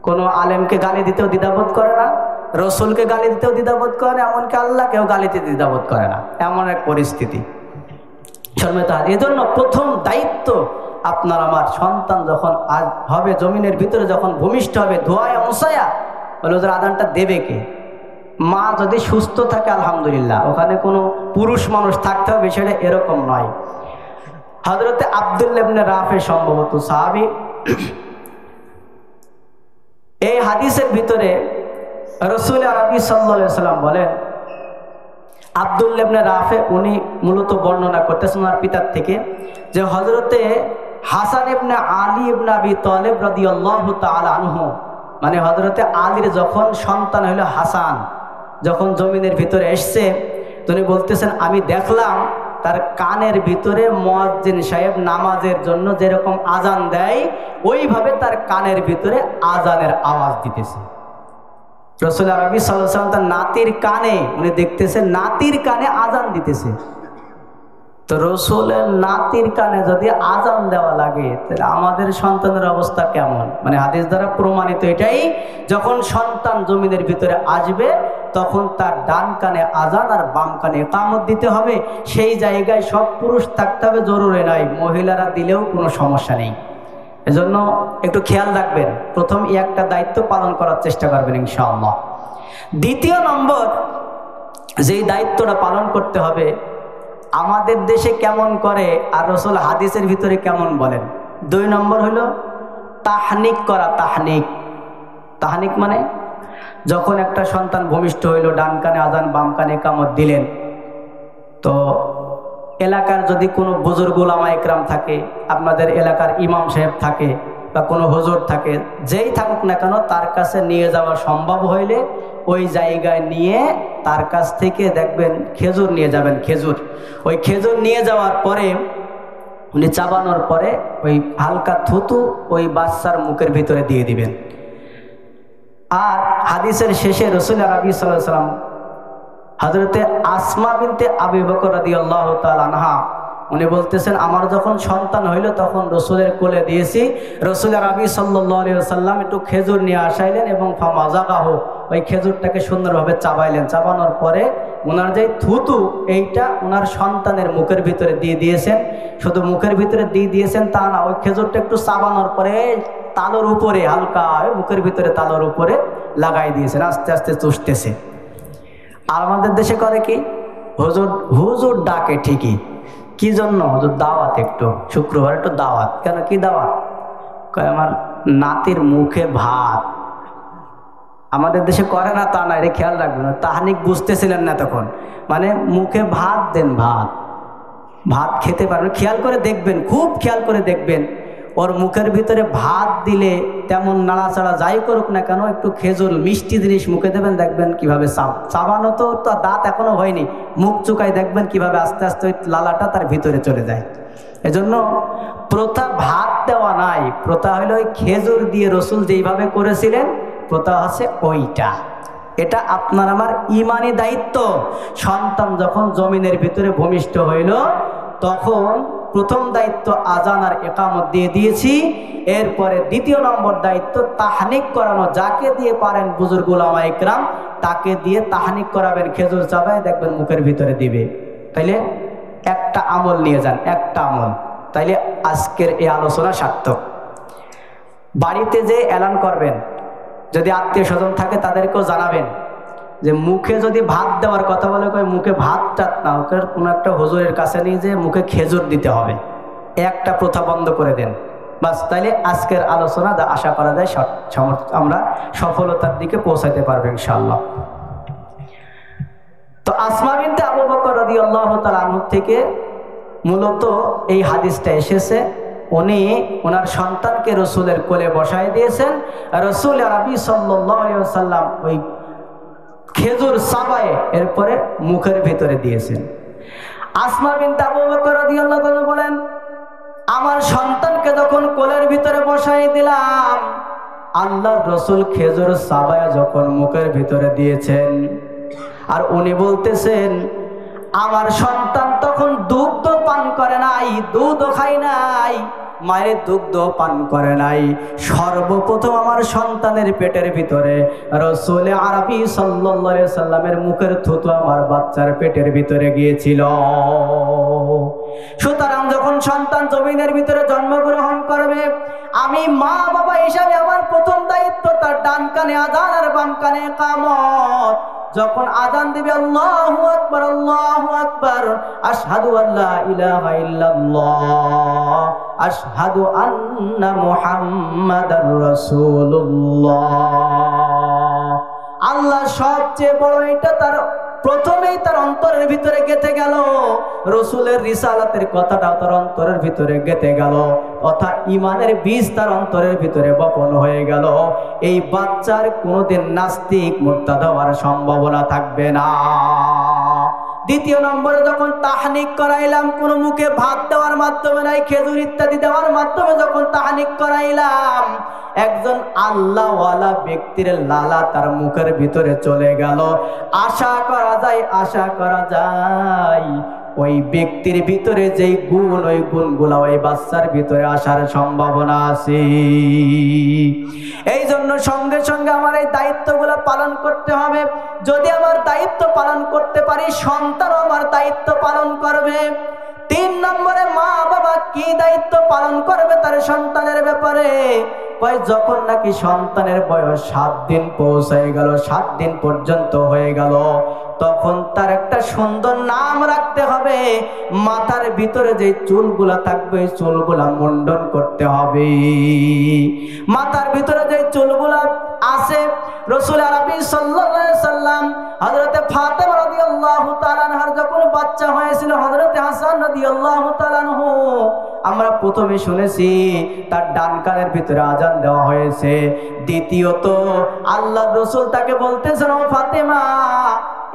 কোনো আলেমকে গালি দিতেও দ্বিধাবোধ করে না, রসুলকে গালি দিতেও দ্বিধাবোধ করে না, এমনকি আল্লাহকেও গালি দিতে দ্বিধাবোধ করে না, এমন এক পরিস্থিতি। এই জন্য প্রথম দায়িত্ব আপনার আমার সন্তান যখন আজ হবে জমিনের ভিতরে, যখন ভূমিষ্ঠ হবে, ধোয়ায়া মুসায়া বলে ওদের আদানটা দেবে কে? মা যদি সুস্থ থাকে আলহামদুলিল্লাহ, ওখানে কোনো পুরুষ মানুষ থাকতে হবে সেটা এরকম নয়। হযরতে আব্দুল্লাহ ইবনে রাফে সম্ভবত সাহাবী, এই হাদিসের ভিতরে রাসূল আরবি সাল্লাল্লাহু আলাইহি সাল্লাম বলেন, আব্দুল্লাহ ইবনে রাফে উনি মূলত বর্ণনা করতেছেন ওনার পিতার থেকে, যে হযরতে হাসান ইবনে আলী ইবনে আবি তালিব রাদিয়াল্লাহু তাআলা আনহু, মানে হযরতে আলীর যখন সন্তান হলো হাসান, যখন জমিনের ভিতরে এসছে, তিনি বলতেছেন আমি দেখলাম তার কানের ভিতরে মুয়াজ্জিন সাহেব নামাজের জন্য যেরকম আজান দেয় ওইভাবে তার কানের ভিতরে আজানের আওয়াজ দিতেছে। রাসূল আরবি সাল্লাল্লাহু আলাইহি ওয়াসাল্লাম তার নাতির কানে, উনি দেখতেছেন নাতির কানে আজান দিতেছে। তো রসুলের নাতির কানে যদি আজান দেওয়া লাগে তাহলে আমাদের সন্তানের অবস্থা কেমন? মানে হাদিস দ্বারা প্রমাণিত এটাই, যখন সন্তান জমিনের ভিতরে আসবে তখন তার ডান কানে আজান আর বাম কানে ইকামত দিতে হবে। সেই জায়গায় সব পুরুষ থাকতে হবে জরুরি নয়, মহিলারা দিলেও কোনো সমস্যা নেই। এজন্য একটু খেয়াল রাখবেন, প্রথম একটা দায়িত্ব পালন করার চেষ্টা করবেন ইনশাআল্লাহ। দ্বিতীয় নম্বর যেই দায়িত্বটা পালন করতে হবে, আমাদের দেশে কেমন করে আর রাসূল হাদিসের ভিতরে কেমন বলেন। 2 নম্বর হলো তাহনিক করা। তাহনিক মানে যখন একটা সন্তান ভূমিষ্ঠ হইল, ডান কানে আজান বাম কানে ইকামত দিলেন, তো এলাকার যদি কোনো বুজুর্গ উলামা ইকরাম থাকে, আপনাদের এলাকার ইমাম সাহেব থাকে বা কোনো হুজুর থাকে, যেই থাকুক না কেন, তার কাছে নিয়ে যাওয়া সম্ভব হইলে ওই জায়গায় নিয়ে তার কাছ থেকে দেখবেন খেজুর নিয়ে যাবেন। ওই খেজুর নিয়ে যাওয়ার পরে উনি চাবানোর পরে ওই হালকা থুতু ওই বাচ্চার মুখের ভিতরে দিয়ে দিবেন। আর হাদিসের শেষে রাসূল আরবি সাল্লাল্লাহু আলাইহি ওয়াসাল্লাম হযরতে আসমা বিনতে আবু বকর রাদিয়াল্লাহু তাআলা আনহা, উনি বলতেছেন আমার যখন সন্তান হইল তখন রসুলের কোলে দিয়েছি। রাসূল আরবি সাল্লাল্লাহু আলাইহি ওয়াসাল্লাম একটু খেজুর নিয়ে আসাইলেন এবং ফামাযাগাহু, ওই খেজুরটাকে সুন্দরভাবে চাবাইলেন। চাবানোর পরে ওনার যে থুতু এইটা ওনার সন্তানের মুখের ভিতরে দিয়ে দিয়েছেন। শুধু মুখের ভিতরে দিয়ে দিয়েছেন তা না, ওই খেজুরটা একটু চাবানোর পরে তালুর উপরে হালকা মুখের ভিতরে তালুর উপরে লাগাই দিয়েছেন, আস্তে আস্তে চুষতেছে। আর আমাদের দেশে করে কি, হুজুর ডাকে ঠিকই, কি জন্য? হুজুর দাওয়াত, একটু শুক্রবার একটু দাওয়াত। কেন, কি দাওয়াত? কয় আমার নাতির মুখে ভাত। আমাদের দেশে করে না তা না, এটা খেয়াল রাখবেন। তাহনিক বুঝতেছিলেন না তখন, মানে মুখে ভাত দেন, ভাত খেতে পারবেন। খেয়াল করে দেখবেন, খুব খেয়াল করে দেখবেন, ওর মুখের ভিতরে ভাত দিলে তেমন নাড়াচাড়া যাই করুক না কেন, একটু খেজুর মিষ্টি জিনিস মুখে দেবেন, দেখবেন কিভাবে চাবানো তো দাঁত এখনো হয়নি, মুখ চুকাই দেখবেন কিভাবে আস্তে আস্তে ওই লালাটা তার ভিতরে চলে যায়। এজন্য প্রথা ভাত দেওয়া নাই, প্রথা হলো ওই খেজুর দিয়ে রসুল যেইভাবে করেছিলেন, প্রথা আছে ওইটা। এটা আপনার আমার ইমানি দায়িত্ব। সন্তান যখন জমিনের ভিতরে ভূমিষ্ঠ হইল তখন প্রথম দায়িত্ব আজান আর ইকামত দিয়ে দিয়েছি। এরপরে দ্বিতীয় নম্বর দায়িত্ব তাহনিক করানো। যাকে দিয়ে পারেন বুজুর্গ উলামা ইকরাম, তাকে দিয়ে তাহনিক করাবেন, খেজুর চাবায় দেখবেন মুখের ভিতরে দিবে। তাইলে একটা আমল নিয়ে যান, একটা আমল। তাইলে আজকের এই আলোচনা সার্থক। বাড়িতে যে এলান করবেন, যদি আত্মীয় স্বজন থাকে তাদেরকেও জানাবেন যে মুখে যদি ভাত দেওয়ার কথা বলে কয় মুখে ভাত টাত না, ওকে কোনো একটা হুজুরের কাছে নিয়ে যে মুখে খেজুর দিতে হবে, একটা প্রথা বন্ধ করে দেন বাস। তাইলে আজকের আলোচনা আশা করা যায় আমরা সফলতার দিকে পৌঁছাইতে পারবো ইনশাআল্লাহ। তো আসমা বিনতে আবু বকর রাদিয়াল্লাহু তাআলা আনহু থেকে মূলত এই হাদিসটা এসেছে। উনি ওনার সন্তানকে রসুলের কোলে বসায় দিয়েছেন, রসুল আরবি সাল্লাল্লাহু আলাইহি ওয়াসাল্লাম ওই খেজুর চাবায়ে এরপরে মুখের ভিতরে দিয়েছেন। আসমা বিনতে আবু বকর রাদিয়াল্লাহু তাআলা বলেন, আমার সন্তানকে যখন কোলের ভিতরে বসাই দিলাম, আল্লাহর রসুল খেজুর চাবায়া যখন মুখের ভিতরে দিয়েছেন, আর উনি বলতেছেন আমার সন্তান তখন দুগ্ধ পান করে নাই, দুধও খায় নাই, মায়ের দুগ্ধ পান করে নাই। সর্বপ্রথম আমার সন্তানের পেটের ভিতরে রাসূল আরবি সাল্লাল্লাহু আলাইহি সাল্লামের মুখের থুতু আমার বাচ্চার পেটের ভিতরে গিয়েছিল। সুতরাং যখন সন্তান জমিনের ভিতরে জন্মগ্রহণ করবে, আমি মা বাবা হিসাবে আমার প্রথম দায়িত্ব তার ডান কানে আযান আর বাম কানে ইকামত। যখন আযান দিবে আল্লাহু আকবার আল্লাহু আকবার, আশহাদু আল্লা ইলাহা ইল্লাল্লাহ, আশহাদু আন্না মুহাম্মাদার রাসূলুল্লাহ। আল্লাহ সবচেয়ে বড়, এটা তার প্রথমেই তার অন্তরের ভিতরে গেঁথে গেল। রসুলের রিসালাতের কথাটাও তার অন্তরের ভিতরে গেঁথে গেল, অর্থাৎ ইমানের বীজ তার অন্তরের ভিতরে বপন হয়ে গেল। এই বাচ্চার কোনোদিন নাস্তিক মুরতাদ হওয়ার সম্ভাবনা থাকবে না। দ্বিতীয় নম্বরে যখন তাহনিক করাইলাম, কোনো মুখে ভাত দেওয়ার মাধ্যমে নাই, খেজুর ইত্যাদি দেওয়ার মাধ্যমে যখন তাহনিক করাইলাম, একজন আল্লাহওয়ালা ব্যক্তির লালা তার মুখের ভিতরে চলে গেল। আশা করা যায় ওই ব্যক্তির ভিতরে যেই গুণ, ওই গুণগুলা ওই বাচ্চার ভিতরে আসার সম্ভাবনা আছে। এই জন্য সঙ্গে সঙ্গে আমার এই দায়িত্বগুলো পালন করতে হবে। যদি আমার দায়িত্ব পালন করতে পারি, সন্তানও আমার দায়িত্ব পালন করবে। 3 নম্বরে মা বাবা কি দায়িত্ব পালন করবে তার সন্তানের ব্যাপারে? যখন নাকি সন্তানের বয়স 7 দিন পৌঁছায় গেল, 7 দিন পর্যন্ত হয়ে গেল, তখন তার একটা সুন্দর নাম রাখতে হবে। মাথার ভিতরে যে চুলগুলা থাকবে এই চুলগুলা মুন্ডন করতে হবে। মাথার ভিতরে যে চুলগুলা আছে, রাসূল আরবি সাল্লাল্লাহু আলাইহি সাল্লাম হযরতে ফাতেমা রাদিয়াল্লাহু তাআলা আনহার যখন বাচ্চা হয়েছিল, হযরতে হাসান রাদিয়াল্লাহু তাআলা আনহু, আমরা প্রথমে শুনেছি তার ডান কানের ভিতরে আযান দেওয়া হয়েছে। দ্বিতীয়ত আল্লাহর রাসূল তাকে বলতেছেন, ও ফাতেমা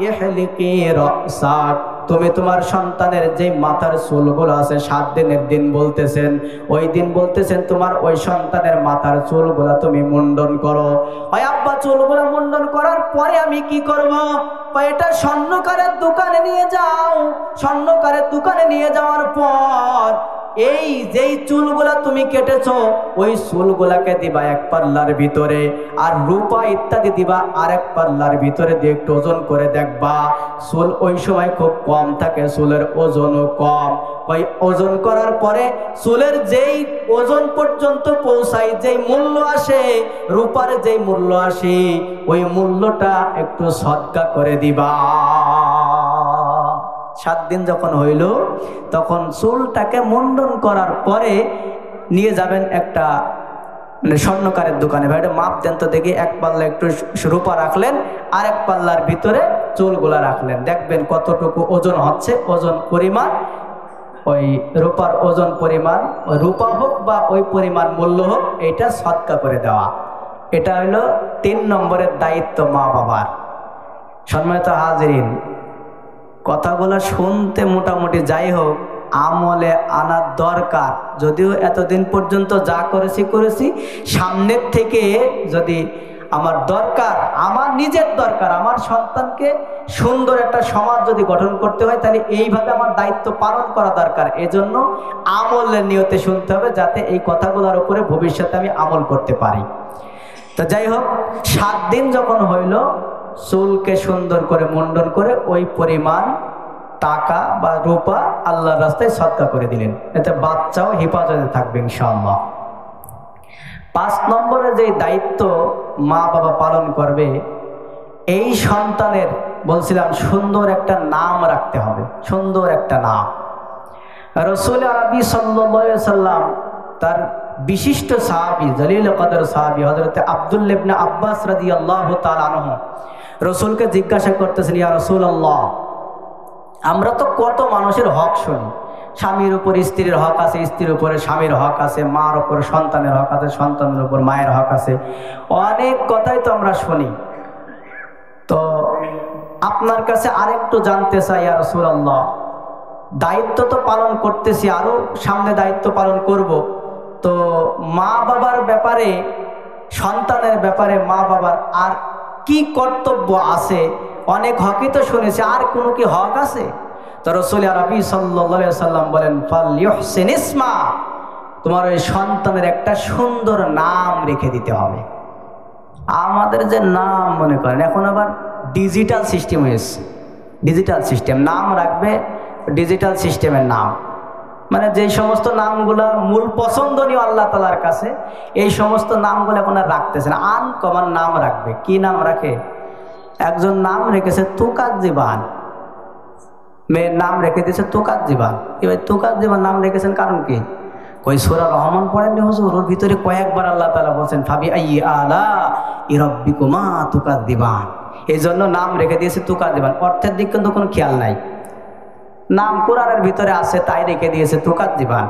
ইহলিকি রাসাক, তুমি তোমার সন্তানের যে মাথার চুলগুলো আছে 7 দিনের দিন বলতেছেন, ওই দিন বলতেছেন তোমার ওই সন্তানের মাথার চুলগুলো তুমি মুন্ডন করো। ওই আব্বা চুলগুলো মুন্ডন করার পরে আমি কি করব? এটা স্বর্ণকারের দোকানে নিয়ে যাও। স্বর্ণকারের দোকানে নিয়ে যাওয়ার পর এই যেই চুলগুলা তুমি কেটেছো ওই চুলগুলাকে দিবা এক পাল্লার ভিতরে, আর রূপা ইত্যাদি দিবা আরেক পাল্লার ভিতরে দিয়ে একটু ওজন করে দেখবা। চুল ওই সময় খুব কম থাকে, চুলের ওজনও কম। ওই ওজন করার পরে চুলের যেই ওজন পর্যন্ত পৌঁছায়, যেই মূল্য আসে, রূপার যেই মূল্য আসে, ওই মূল্যটা একটু সদকা করে দিবা। 7 দিন যখন হইল, তখন চুলটাকে মুন্ডন করার পরে নিয়ে যাবেন একটা স্বর্ণকারের দোকানে। ভাই এটা মাপ দেন তো দেখি, এক পাল্লা একটু রূপা রাখলেন, আর এক পাল্লার ভিতরে চুলগুলা রাখলেন, দেখবেন কতটুকু ওজন হচ্ছে। ওজন পরিমাণ, ওই রূপার ওজন পরিমাণ, রূপা হোক বা ওই পরিমাণ মূল্য হোক, এটা সদকা করে দেওয়া। এটা হইল 3 নম্বরের দায়িত্ব মা বাবার। সম্মানিত হাজিরিন, কথাগুলো শুনতে মোটামুটি যাই হোক, আমলে আনার দরকার। যদিও এতদিন পর্যন্ত যা করেছি, সামনের থেকে যদি আমার দরকার, আমার নিজের দরকার, আমার সন্তানকে সুন্দর একটা সমাজ যদি গঠন করতে হয়, তাহলে এইভাবে আমার দায়িত্ব পালন করা দরকার। এজন্য আমলের নিয়তে শুনতে হবে, যাতে এই কথাগুলোর উপরে ভবিষ্যতে আমি আমল করতে পারি। তো যাই হোক, 7 দিন যখন হইল, চুলকে সুন্দর করে মুন্ডন করে ওই পরিমাণ টাকা বা রূপা আল্লাহর রাস্তায় সদকা করে দিলেন, এতে বাচ্চাও হেফাজতে থাকবে ইনশাআল্লাহ। 5 নম্বরে যে দায়িত্ব মা বাবা পালন করবে, এই সন্তানের বলছিলাম সুন্দর একটা নাম রাখতে হবে, সুন্দর একটা নাম। রাসূল আরবি সাল্লাল্লাহু আলাইহি সাল্লাম তার বিশিষ্ট সাহাবী জলিল কদর সাহাবী হযরত আব্দুল্লাহ ইবনে আব্বাস রাদিয়াল্লাহু তাআলা আনহু রাসূলকে জিজ্ঞাসা করতেছেন, ইয়া রাসূলুল্লাহ, আমরা তো কত মানুষের হক শুনি, স্বামীর উপর স্ত্রীর হক আছে, স্ত্রীর উপরে স্বামীর হক আছে, মার উপর সন্তানের হক আছে, সন্তানের উপর মায়ের হক আছে, অনেক কথাই তো আমরা শুনি। তো আপনার কাছে আরেকটু জানতে চাই ইয়া রাসূলুল্লাহ, দায়িত্ব তো পালন করতেছি, আরো সামনে দায়িত্ব পালন করব, তো মা বাবার ব্যাপারে, সন্তানের ব্যাপারে মা বাবার আর কি কর্তব্য আছে? অনেক হকই তো শুনেছি, আর কোনো কি হক আছে? তো রাসূল আরবি সাল্লাল্লাহু আলাইহি সাল্লাম বলেন, ফালইউহসিন ইসমা, তোমার ওই সন্তানের একটা সুন্দর নাম রেখে দিতে হবে। আমাদের যে নাম মনে করেন এখন আবার ডিজিটাল সিস্টেম হয়েছে, ডিজিটাল সিস্টেম, নাম রাখবে ডিজিটাল সিস্টেমের নাম, মানে যেই সমস্ত নামগুলো মূল পছন্দনীয় আল্লাহ তাআলার কাছে, এই সমস্ত নামগুলো এখন আর রাখতেছে না, আনকমন নাম রাখবে। কি নাম রাখে? একজন নাম রেখেছে তুকাজ্জিবান, মেয়ের নাম রেখে দিয়েছে তুকাজ্জিবান। এবার তুকাজ্জিবান নাম রেখেছেন কারণ কি? কই সূরা রহমান পড়েননি হুজুর? ওর ভিতরে কয়েকবার আল্লাহ তাআলা বলছেন ফাবি আইয়ি আলা রাব্বিকুমা তুকাজ্জিবান, এই জন্য নাম রেখে দিয়েছে তুকাজ্জিবান। অর্থের দিক কিন্তু কোনো খেয়াল নাই, নাম কোরআনের ভিতরে আছে তাই রেখে দিয়েছে তুকাজ্জিবান।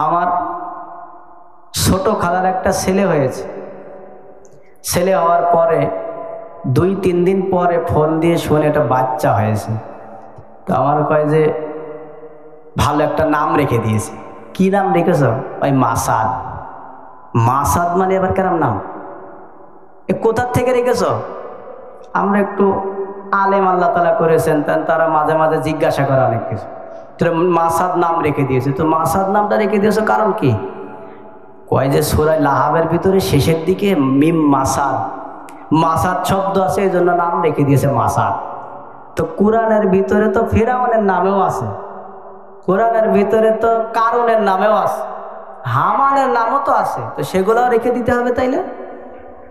আমার ছোট খালার একটা ছেলে হয়েছে, ছেলে হওয়ার পরে 2-3 দিন পরে ফোন দিয়ে শুনে একটা বাচ্চা হয়েছে। তো আমার কয় যে ভালো একটা নাম রেখে দিয়েছে। কি নাম রেখেছ? ওই মাসাদ। মাসাদ মানে এবার কেরাম নাম, এ কোথার থেকে রেখেছ? আমরা একটু আলেম আল্লাহ তাআলা করেছেন, তারা মাঝে মাঝে জিজ্ঞাসা করে অনেক কিছু, তো মাসাদ নাম রেখে দিয়েছে। তো মাসাদ নামটা রেখে দিয়েছে কারণ কি? কয় যে সূরা লাহাবের ভিতরে শেষের দিকে মিম মাসাদ, মাসাদ শব্দ আছে, এই জন্য নাম রেখে দিয়েছে মাসাদ। তো কোরআনের ভিতরে তো ফিরআউনের নামেও আছে, কোরআনের ভিতরে তো কারুনের নামেও আছে, হামানের নামও তো আছে, তো সেগুলোও রেখে দিতে হবে। তাইলে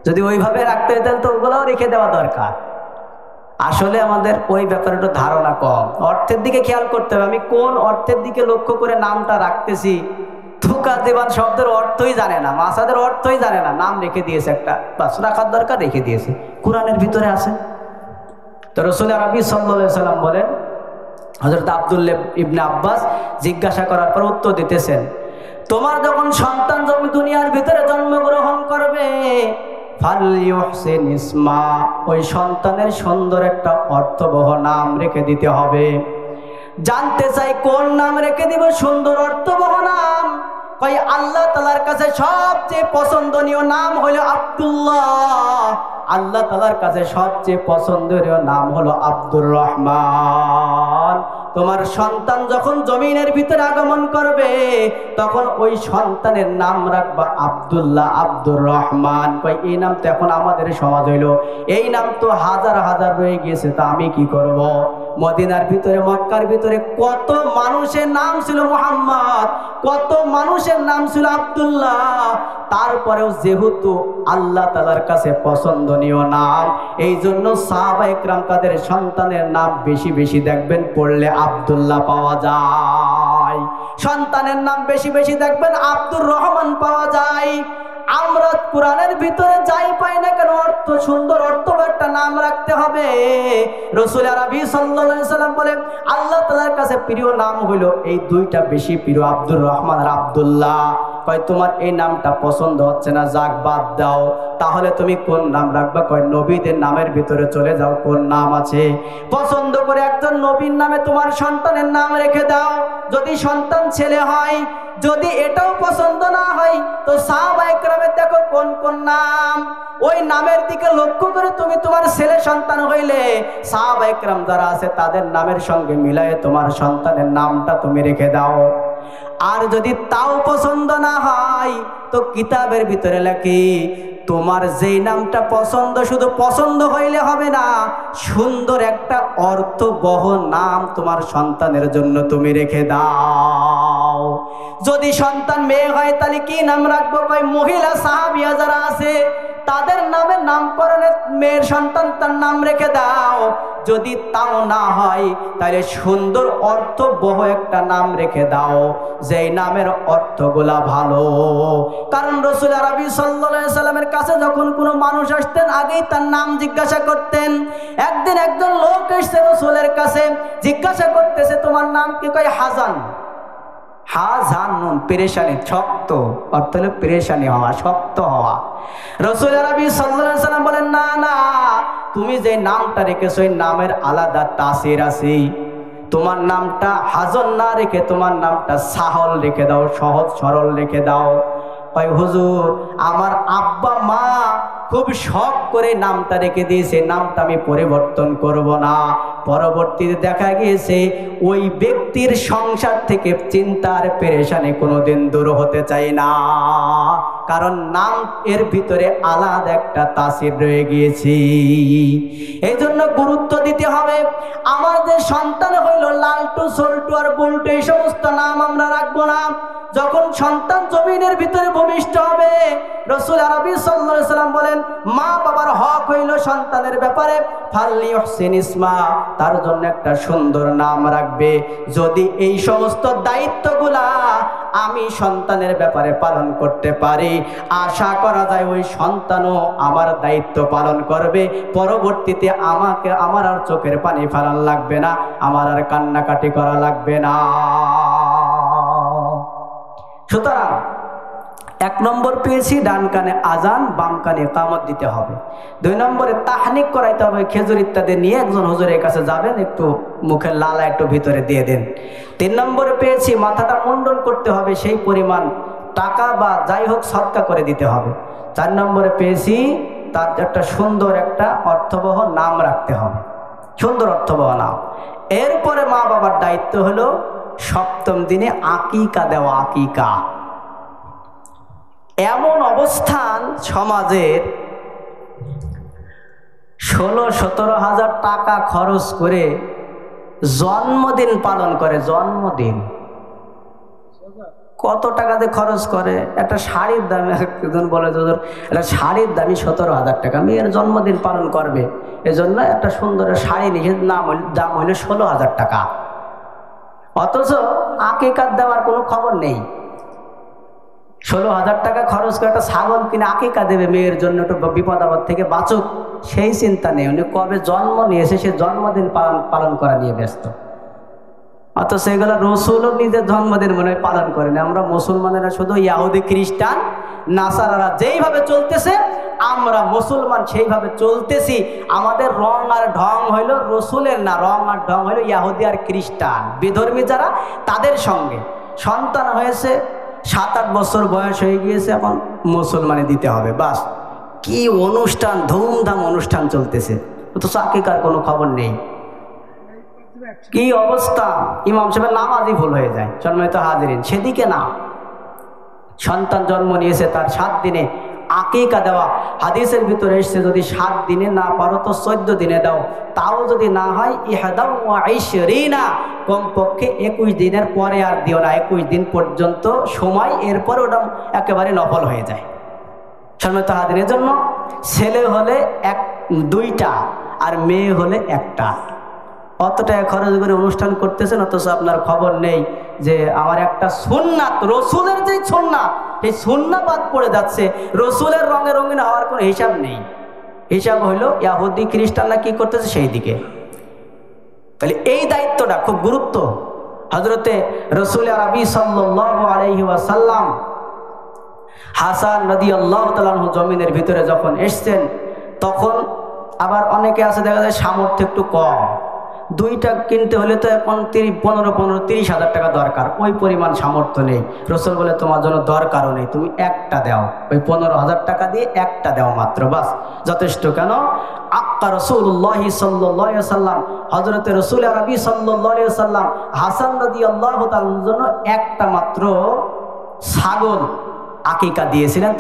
যদি ওইভাবে রাখতে হতেন তো ওগুলোও রেখে দেওয়া দরকার। আসলে আমাদের ওই ব্যাপারে একটু ধারণা কম, অর্থের দিকে খেয়াল করতে হবে। আমি কোন অর্থের দিকে লক্ষ্য করে নামটা রাখতেছি? তুকাজ্জিবান শব্দের অর্থই জানে না, মাসাদের অর্থই জানে না, নাম রেখে দিয়েছে একটা, বাস রাখার দরকার, রেখে দিয়েছে, কোরআনের ভিতরে আছে। তো রাসূল আরবি সাল্লাল্লাহু আলাইহি সাল্লাম বলেন, হযরত আব্দুল্লাহ ইবনে আব্বাস জিজ্ঞাসা করার পর উত্তর দিতেছেন, তোমার যখন সন্তান দুনিয়ার ভিতরে জন্মগ্রহণ করবে, ফালইউহসিন ইসমা, ওই সন্তানের সুন্দর একটা অর্থবহ নাম রেখে দিতে হবে। জানতে চাই কোন নাম রেখে দিব? সুন্দর অর্থবহ নাম। কই আল্লাহ তাআলার কাছে সবচেয়ে পছন্দনীয় নাম হলো আব্দুল্লাহ, আল্লাহ তাআলার কাছে সবচেয়ে পছন্দনীয় নাম হলো আব্দুর রহমান। তোমার সন্তান যখন জমিনের ভিতরে আগমন করবে, তখন ওই সন্তানের নাম রাখবা আব্দুল্লাহ, আব্দুর রহমান। কই এই নাম তো এখন আমাদের সমাজ হইলো, এই নাম তো হাজার হাজার রয়ে গিয়েছে, তা আমি কি করব? মদিনার ভিতরে, মক্কার ভিতরে কত মানুষের নাম ছিল মুহাম্মদ, কত মানুষের নাম ছিল আব্দুল্লাহ, তারপরেও যেহেতু আল্লাহ তাআলার কাছে পছন্দনীয় নাম, এই জন্য সাহাবায়ে কেরাম তাদের সন্তানের নাম বেশি বেশি দেখবেন পড়লে আব্দুল্লাহ পাওয়া যায়, সন্তানের নাম বেশি বেশি দেখবেন আব্দুর রহমান পাওয়া যায়। আমরা কোরআনের ভিতরে যাই পাই না কেন, অর্থ সুন্দর অর্থবহ একটা নাম রাখতে হবে। রাসূল আরবি সাল্লাল্লাহু আলাইহি সাল্লাম বলেন, আল্লাহ তাআলার কাছে প্রিয় নাম হলো এই দুইটা বেশি প্রিয়, আব্দুর রহমান আর আব্দুল্লাহ। কয় তোমার এই নামটা পছন্দ হচ্ছে না, যাক বাদ দাও, তাহলে তুমি কোন নাম রাখবা? কয় নবীদের নামের ভিতরে চলে যাও, কোন নাম আছে পছন্দ করে একজন নবীর নামে তোমার সন্তানের নাম রেখে দাও। যদি সন্তান ছেলে হয়, যদি এটাও পছন্দ না হয়, তো সাহাবায়ে কেরামের দেখো কোন কোন নাম, ওই নামের দিকে লক্ষ্য করে তুমি তোমার ছেলে সন্তান হইলে সাহাবায়ে কেরাম যারা আছে তাদের নামের সঙ্গে মিলায়ে তোমার সন্তানের নামটা তুমি রেখে দাও। আর যদি তাও পছন্দ না হয়, তো কিতাবের ভিতরে লেখে তোমার যেই নামটা পছন্দ, শুধু পছন্দ হইলে হবে না, সুন্দর একটা অর্থবহ নাম তোমার সন্তানের জন্য তুমি রেখে দাও। যদি সন্তান মেয়ে হয় তাহলে কি নাম রাখবো? কয় মহিলা সাহাবিয়া যারা আছে তাদের নামে নামকরণের মেয়ের সন্তান তার নাম রেখে দাও। যদি তাও না হয় তাহলে সুন্দর অর্থবহ একটা নাম রেখে দাও, যেই নামের অর্থগুলা ভালো। কারণ রাসূল আরবি সাল্লাল্লাহু আলাইহি সাল্লামের কাছে যখন কোনো মানুষ আসতেন আগেই তার নাম জিজ্ঞাসা করতেন। একদিন একজন লোক এসেছে রাসূলের কাছে, জিজ্ঞাসা করতেছে তোমার নাম কি? কয় হাজান। হাজানুন পেরেশানি, শক্ত অর্থ হলো পেরেশানি হওয়া, শক্ত হওয়া। রাসূল আরবি সাল্লাল্লাহু আলাইহি সাল্লাম বলেন না না, তুমি যে নামটা রেখেছো এই নামের আলাদা তাসির আছে। তোমার নামটা হাজন না রেখে তোমার নামটা সাহল রেখে দাও, সহজ সরল রেখে দাও। কয় হুজুর আমার আব্বা মা খুব শখ করে নামটা রেখে দিয়েছে, নামটা আমি পরিবর্তন করব না। পরবর্তীতে দেখা গিয়েছে ওই ব্যক্তির সংসার থেকে চিন্তার পেরেশানি কোনোদিন দূর হতে চাই না, কারণ নাম এর ভিতরে আলাদা একটা তাসির রয়ে গিয়েছে। এই জন্য গুরুত্ব দিতে হবে। আমাদের সন্তান হইল লালটু, সল্টু আর বল্টু, এই সমস্ত নাম আমরা রাখবো না। যখন সন্তান জমিনের ভিতরে ভূমিষ্ঠ হবে, রাসূল আরবি সাল্লাল্লাহু আলাইহি সাল্লাম বলেন মা বাবার হক হইল সন্তানের ব্যাপারে ফালইউহসিন ইসমা, তার জন্য একটা সুন্দর নাম রাখবে। যদি এই সমস্ত দায়িত্বগুলা আমি সন্তানের ব্যাপারে পালন করতে পারি, আশা করা যায় ওই সন্তানও আমার দায়িত্ব পালন করবে। পরবর্তীতে আমাকে আমার আর চোখের পানি ফেলান লাগবে না, আমার আর কান্নাকাটি করা লাগবে না। সুতরাং 1 নম্বর পেয়েছি ডান কানে আজান, বাম কানে ইকামত দিতে হবে। 2 নম্বরে তাহনিক করাইতে হবে, খেজুর ইত্যাদি নিয়ে একজন হুজুরের কাছে যাবেন, একটু মুখের লালা একটু ভিতরে দিয়ে দেন। 3 নম্বরে পেয়েছি মাথাটা মুন্ডন করতে হবে, সেই পরিমাণ টাকা বা যাই হোক সদকা করে দিতে হবে। 4 নম্বরে পেয়েছি তার একটা সুন্দর একটা অর্থবহ নাম রাখতে হবে, সুন্দর অর্থবহ নাম। এরপরে মা বাবার দায়িত্ব হলো 7ম দিনে আকিকা দেওয়া। আকিকা এমন অবস্থান সমাজের 16-17 হাজার টাকা খরচ করে জন্মদিন পালন করে। জন্মদিন কত টাকাতে খরচ করে? একটা শাড়ির দাম, একজন বলে একটা শাড়ির দামই 17,000 টাকা, মেয়ের জন্মদিন পালন করবে, এজন্য একটা সুন্দর শাড়ি নিয়ে দাম হইল 16,000 টাকা। অথচ আকিকাত দেওয়ার কোনো খবর নেই। 16,000 টাকা খরচ করে একটা ছাগল কিনে আকিকা দেবে মেয়ের জন্য, একটু বিপদ আপদ থেকে বাঁচুক, সেই চিন্তা নেই। উনি কবে জন্ম নিয়েছে সে জন্মদিন পালন করা নিয়ে ব্যস্ত। অথচ এগুলো রসুলও নিজের জন্মদিন মনে পালন করেন। আমরা মুসলমানেরা শুধু ইহুদি খ্রিস্টান নাসারারা যেইভাবে চলতেছে আমরা মুসলমান সেইভাবে চলতেছি। আমাদের রং আর ঢং হইল রসুলের না, রং আর ঢং হইল ইহুদি আর খ্রিস্টান বিধর্মী যারা, তাদের সঙ্গে। সন্তান হয়েছে, 7-8 বছর বয়স হয়ে গিয়েছে, এখন মুসলমানে দিতে হবে, বাস। কি অনুষ্ঠান, ধুমধাম অনুষ্ঠান চলতেছে, অথচ আকিকার কোনো খবর নেই। কি অবস্থা! ইমাম সাহেবের নামাজই ভুল হয়ে যায়। সম্মানিত হাজিরিন, সেদিকে না, সন্তান জন্ম নিয়েছে তার 7 দিনে আকিকা দেওয়া। হাদিসের ভিতরে এসছে যদি 7 দিনে না পারো তো 14 দিনে দাও, তাও যদি না হয় 21, কমপক্ষে 21 দিনের পরে আর দিও না। 21 দিন পর্যন্ত সময়, এরপরে ওটা একেবারে নফল হয়ে যায়। সম্মানিত হাজিরের জন্য ছেলে হলে 2টা আর মেয়ে হলে 1টা। অত টাকা খরচ করে অনুষ্ঠান করতেছেন, অথচ আপনার খবর নেই যে আমার একটা সুন্নাত, রসুলের যে সুন্নাত, এই সুন্নাত বাদ পড়ে যাচ্ছে। রসুলের রঙে রঙিন হওয়ার কোনো হিসাব নেই। হিসাব হইল ইহুদি খ্রিস্টানরা কি করতেছে সেই দিকে। তাহলে এই দায়িত্বটা খুব গুরুত্ব। হযরতে রাসূল আরবি সাল্লাল্লাহু আলাইহি ওয়াসাল্লাম হাসান রাদিয়াল্লাহু তাআলা আনহু জমিনের ভিতরে যখন এসেছেন, তখন আবার অনেকে আছে দেখা যায় সামর্থ্য একটু কম, 2টা কিনতে হলে তো এখন 15-30 হাজার টাকা দরকার, ওই পরিমাণ সামর্থ্য নেই। রাসূল বলে তোমার জন্য দরকারও নেই, তুমি 1টা দাও, ওই 15,000 টাকা দিয়ে 1টা দাও মাত্র, বাস যথেষ্ট। কেন? আক্কা রাসূলুল্লাহ সাল্লাল্লাহু আলাইহি ওয়াসাল্লাম, হযরতে রাসূল আরবি সাল্লাল্লাহু আলাইহি ওয়াসাল্লাম হাসান রাদিয়াল্লাহু তাআলার জন্য 1টা মাত্র ছাগল আকিকা দিয়েছিলেন।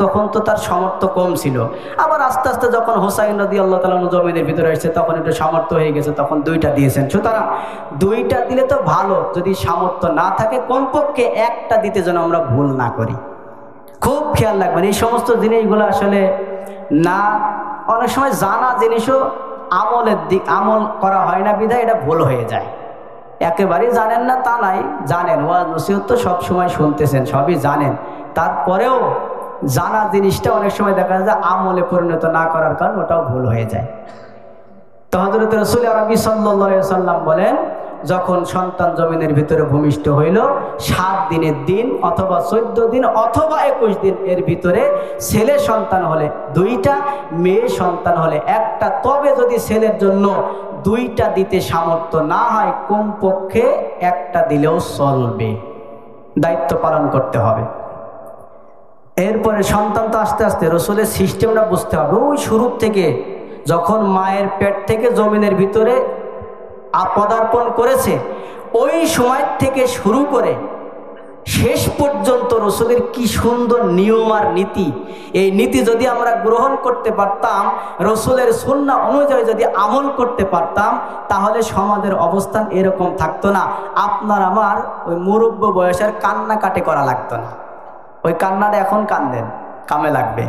তখন তো তার সামর্থ্য কম ছিল। আবার আস্তে আস্তে যখন হোসাইন রাদিয়াল্লাহু তাআলা জমিনের ভিতরে এসেছে তখন একটু সামর্থ্য হয়ে গেছে, তখন 2টা দিয়েছেন। সুতরাং 2টা দিলে তো ভালো, যদি সামর্থ্য না থাকে কমপক্ষে 1টা দিতে যেন আমরা ভুল না করি। খুব খেয়াল রাখবেন, এই সমস্ত জিনিসগুলো আসলে না, অনেক সময় জানা জিনিসও আমল করা হয় না বিধায় এটা ভুল হয়ে যায়। একেবারেই জানেন না তা নাই, জানেন, ওয়াজ নসিহত তো সবসময় শুনতেছেন, সবই জানেন, তারপরেও জানা জিনিসটা অনেক সময় দেখা যায় আমলে পরিণত না করার কারণে ওটাও ভুল হয়ে যায়। তো হযরত রাসূল আরবি সাল্লাল্লাহু আলাইহি সাল্লাম বলেন, যখন সন্তান জমিনের ভিতরে ভূমিষ্ঠ হইল 7 দিনের দিন অথবা 14 দিন অথবা 21 দিন এর ভিতরে ছেলে সন্তান হলে 2টা, মেয়ে সন্তান হলে 1টা, তবে যদি ছেলের জন্য 2টা দিতে সামর্থ্য না হয় কমপক্ষে 1টা দিলেও চলবে, দায়িত্ব পালন করতে হবে। এরপরে সন্তান তো আস্তে আস্তে রাসূলের সিস্টেমটা বুঝতে হবে। ওই শুরু থেকে যখন মায়ের পেট থেকে জমিনের ভিতরে পদার্পণ করেছে ওই সময় থেকে শুরু করে শেষ পর্যন্ত রাসূলের কি সুন্দর নিয়ম আর নীতি, এই নীতি যদি আমরা গ্রহণ করতে পারতাম, রাসূলের সুন্নাহ অনুযায়ী যদি আমল করতে পারতাম, তাহলে সমাজের অবস্থান এরকম থাকতো না। আপনার আমার ওই মুরব্বি বয়সের কান্নাকাটি করা লাগতো না। ওই কান্নাটা এখন কান্দেন, কামে লাগবে,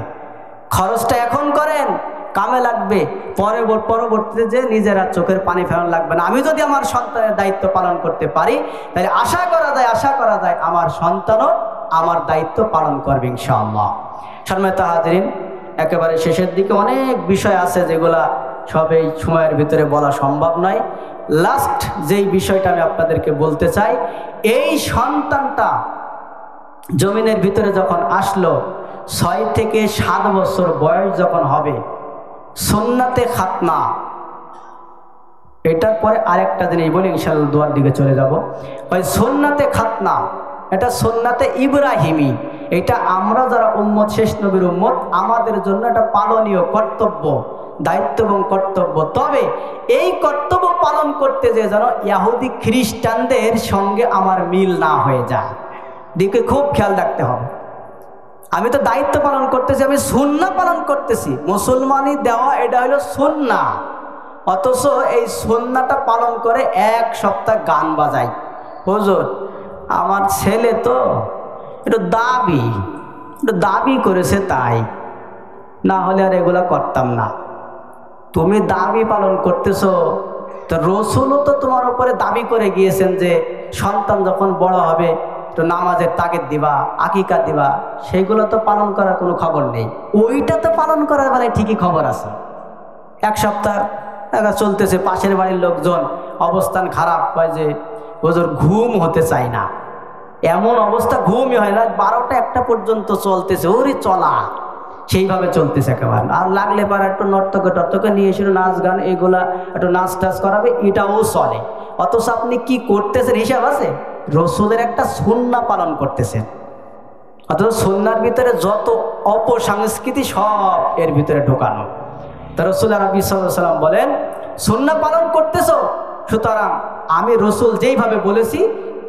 খরচটা এখন করেন, কামে লাগবে, পরবর্তীতে যে নিজেরা চোখের পানি ফেলানো লাগবে না। আমি যদি আমার সন্তানের দায়িত্ব পালন করতে পারি, তাহলে আশা করা যায় আমার সন্তানও আমার দায়িত্ব পালন করবে ইনশাআল্লাহ। সম্মানিত হাজিরিন, একেবারে শেষের দিকে অনেক বিষয় আছে যেগুলা সব এই সময়ের ভিতরে বলা সম্ভব নয়। লাস্ট যেই বিষয়টা আমি আপনাদেরকে বলতে চাই, এই সন্তানটা জমিনের ভিতরে যখন আসলো, 6 থেকে 7 বছর বয়স যখন হবে, সুন্নাতে খাতনা, এটার পরে আরেকটা জিনিস বলি ইনশাআল্লাহ দোয়ার দিকে চলে যাব। ওই সুন্নাতে খাতনা, এটা সুন্নাতে ইব্রাহিমি, এটা আমরা যারা উম্মত, শেষ নবীর উম্মত, আমাদের জন্য এটা পালনীয় কর্তব্য, দায়িত্ব এবং কর্তব্য। তবে এই কর্তব্য পালন করতে যে যেন ইহুদি খ্রিস্টানদের সঙ্গে আমার মিল না হয়ে যায়, দিকে খুব খেয়াল রাখতে হবে। আমি তো দায়িত্ব পালন করতেছি, আমি সুন্নাহ পালন করতেছি, মুসলমানি দেওয়া এটা হলো সুন্নাহ, অথচ এই সুন্নাহটা পালন করে 1 সপ্তাহ গান বাজাই। হুজুর আমার ছেলে তো একটু দাবি করেছে তাই, না হলে আর এগুলা করতাম না। তুমি দাবি পালন করতেছো, তো রাসূলও তো তোমার উপরে দাবি করে গিয়েছেন যে সন্তান যখন বড় হবে তো নামাজের তাগিদ দিবা, আকিকা দিবা, সেইগুলো তো পালন করার কোনো খবর নেই। ওইটা তো পালন করার বেলায় ঠিকই খবর আছে। 1 সপ্তাহ চলতেছে, পাশের বাড়ির লোকজন অবস্থান খারাপ, কয় যে হুজুর ঘুম হতে চায় না, এমন অবস্থা ঘুমই হয় না, 12টা 1টা পর্যন্ত চলতেছে, ওরে চলা সেইভাবে চলতেছে একেবারে। আর লাগলে পারে একটু নর্তকে নিয়ে এসে নাচ গান এগুলা একটু নাচ টাচ করাবে, এটাও চলে। অথচ আপনি কি করতেছেন হিসাব আছে? রাসূলের একটা সুন্নাহ পালন করতেছেন, অথচ সুন্নাহর ভিতরে যত অপসংস্কৃতি সব এর ভিতরে ঢোকানো। তো রাসূল আরবি সাল্লাল্লাহু আলাইহি ওয়াসাল্লাম বলেন, সুন্নাহ পালন করতেছো, সুতরাং আমি রাসূল যেইভাবে বলেছি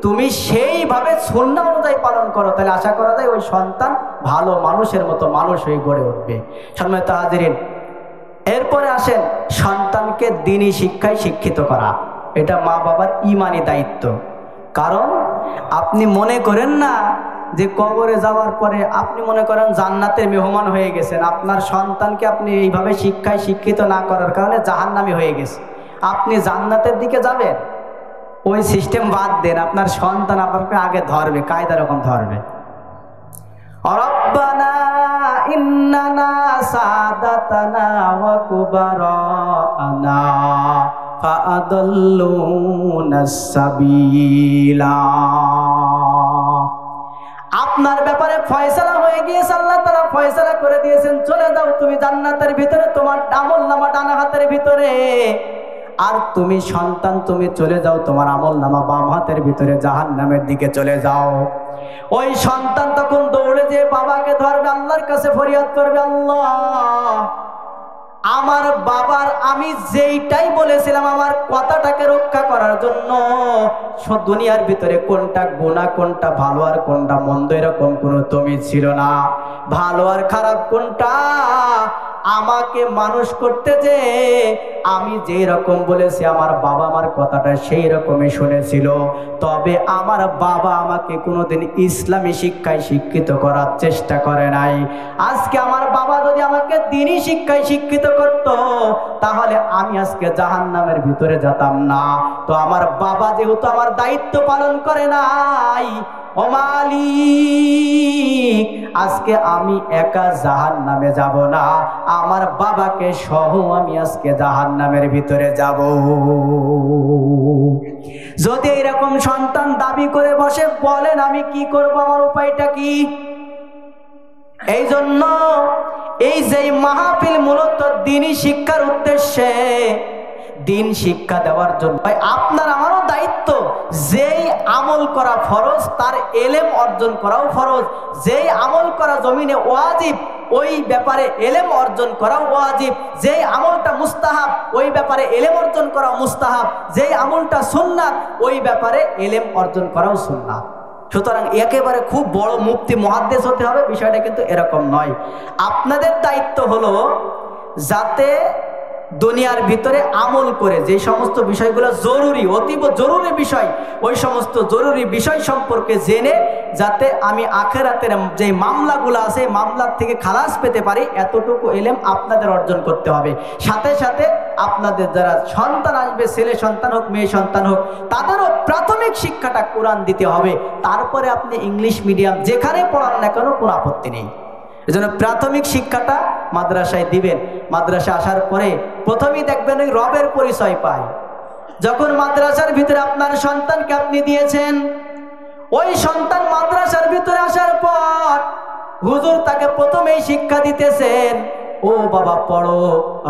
তুমি সেইভাবে সুন্নাহ অনুযায়ী পালন করো, তাহলে আশা করা যায় ওই সন্তান ভালো মানুষের মতো মানুষ হয়ে গড়ে উঠবে। সম্মানিত হাজিরিন, এরপরে আসেন সন্তানকে দ্বীনি শিক্ষায় শিক্ষিত করা, এটা মা বাবার ঈমানি দায়িত্ব। কারণ আপনি মনে করেন না যে কবরে যাওয়ার পরে আপনি মনে করেন জান্নাতের মেহমান হয়ে গেছেন, আপনার সন্তানকে আপনি এইভাবে শিক্ষায় শিক্ষিত না করার কারণে জাহান্নামী হয়ে গেছে, আপনি জান্নাতের দিকে যাবেন? ওই সিস্টেম বাদ দেন, আপনার সন্তান আপনাকে আগে ধরবে, কায়দা রকম ধরবে। রব্বানা ইন্নানা সাদাতানা ওয়া কুবারানা ফাআদাল্লুনাস সাবিলা। আপনার ব্যাপারে ফয়সালা হয়ে গিয়েছে, আল্লাহ তাআলা ফয়সালা করে দিয়েছেন, চলে যাও তুমি জান্নাতের ভিতরে, তোমার আমলনামা ডান হাতের ভিতরে, আর তুমি সন্তান তুমি চলে যাও তোমার আমলনামা বাম হাতের ভিতরে, জাহান্নামের দিকে চলে যাও। ওই সন্তান তখন দৌড়ে যে বাবাকে ধরবে, আল্লাহর কাছে ফরিয়াদ করবে, আল্লাহ আমার বাবার আমি যেইটাই বলেছিলাম আমার কথাটাকে রক্ষা করার জন্য, দুনিয়ার ভিতরে কোনটা গুনাহ কোনটা ভালো আর কোনটা মন্দ এরকম কোনো তুমি ছিল না, ভালো আর খারাপ কোনটা আমাকে মানুষ করতে যে আমি যেই রকম বলেছি আমার বাবা আমার কথাটা সেই রকমই শুনেছিল, তবে আমার বাবা আমাকে কোনোদিন ইসলামী শিক্ষায় শিক্ষিত করার চেষ্টা করে নাই। আজকে আমার বাবা যদি যদি আমাকে দ্বীনি শিক্ষায় শিক্ষিত করত, তাহলে আমি আজকে জাহান্নামের ভিতরে যেতাম না। তো আমার বাবা যেহেতু আমার দায়িত্ব পালন করে নাই, ও মালিক, আজকে আমি একা জাহান্নামে যাব না, আমার বাবাকে সহ আমি আজকে জাহান্নামের ভিতরে যাব। যদি এরকম সন্তান দাবি করে বসে, বলেন আমি কি করব, আমার উপায়টা কি? এই জন্য এই যে মাহফিল মূলত দ্বীনি শিক্ষার উদ্দেশ্যে, দিন শিক্ষা দেওয়ার জন্য। আপনার আমারও দায়িত্ব, যেই আমল করা ফরজ তার এলেম অর্জন করাও ফরজ, যেই আমল করা জমিনে ওয়াজিব ওই ব্যাপারে এলেম অর্জন করাও ওয়াজিব, যেই আমলটা মুস্তাহাব ওই ব্যাপারে এলেম অর্জন করাও মুস্তাহাব, যেই আমলটা সুন্নাত ওই ব্যাপারে এলেম অর্জন করাও সুন্নাত। সুতরাং একেবারে খুব বড় মুফতি মুহাদ্দিস হতে হবে বিষয়টা কিন্তু এরকম নয়। আপনাদের দায়িত্ব হলো যাতে দুনিয়ার ভিতরে আমল করে যে সমস্ত বিষয়গুলো জরুরি, অতীব জরুরি বিষয়, ওই সমস্ত জরুরি বিষয় সম্পর্কে জেনে যাতে আমি আখিরাতের যে মামলাগুলো আছে মামলার থেকে খালাস পেতে পারি, এতটুকু ইলম আপনাদের অর্জন করতে হবে। সাথে সাথে আপনাদের যারা সন্তান আসবে, ছেলে সন্তান হোক মেয়ে সন্তান হোক, তাদেরও প্রাথমিক শিক্ষাটা কোরআন দিতে হবে। তারপরে আপনি ইংলিশ মিডিয়াম যেখানে পড়ান না কেন কোনো আপত্তি নেই। এজন্য প্রাথমিক শিক্ষাটা মাদ্রাসায় দিবেন। মাদ্রাসা আসার পরে প্রথমেই দেখবেন ওই রবের পরিচয় পায়। যখন মাদ্রাসার ভিতরে আপনার সন্তানকে আপনি দিয়েছেন, ওই সন্তান মাদ্রাসার ভিতরে আসার পর হুজুর তাকে প্রথমেই শিক্ষা দিতেছেন, ও বাবা পড়ো,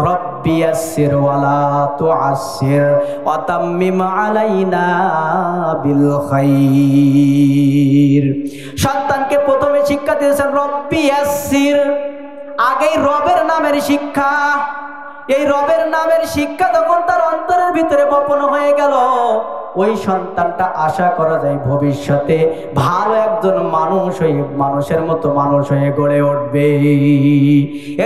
রব্বি ইয়াসসির ওয়ালা তুআসসির ওয়া তাম্মিম আলাইনা বিল খাইর। সন্তানকে প্রথমে শিক্ষা দিয়েছেন রব্বি ইয়াসসির, আগেই রবের নামের শিক্ষা। এই রবের নামের শিক্ষা তখন তার অন্তরের ভিতরে বপন হয়ে গেল, ওই সন্তানটা আশা করা যায় ভবিষ্যতে ভালো একজন মানুষ হয়ে, মানুষের মতো মানুষ হয়ে গড়ে উঠবে।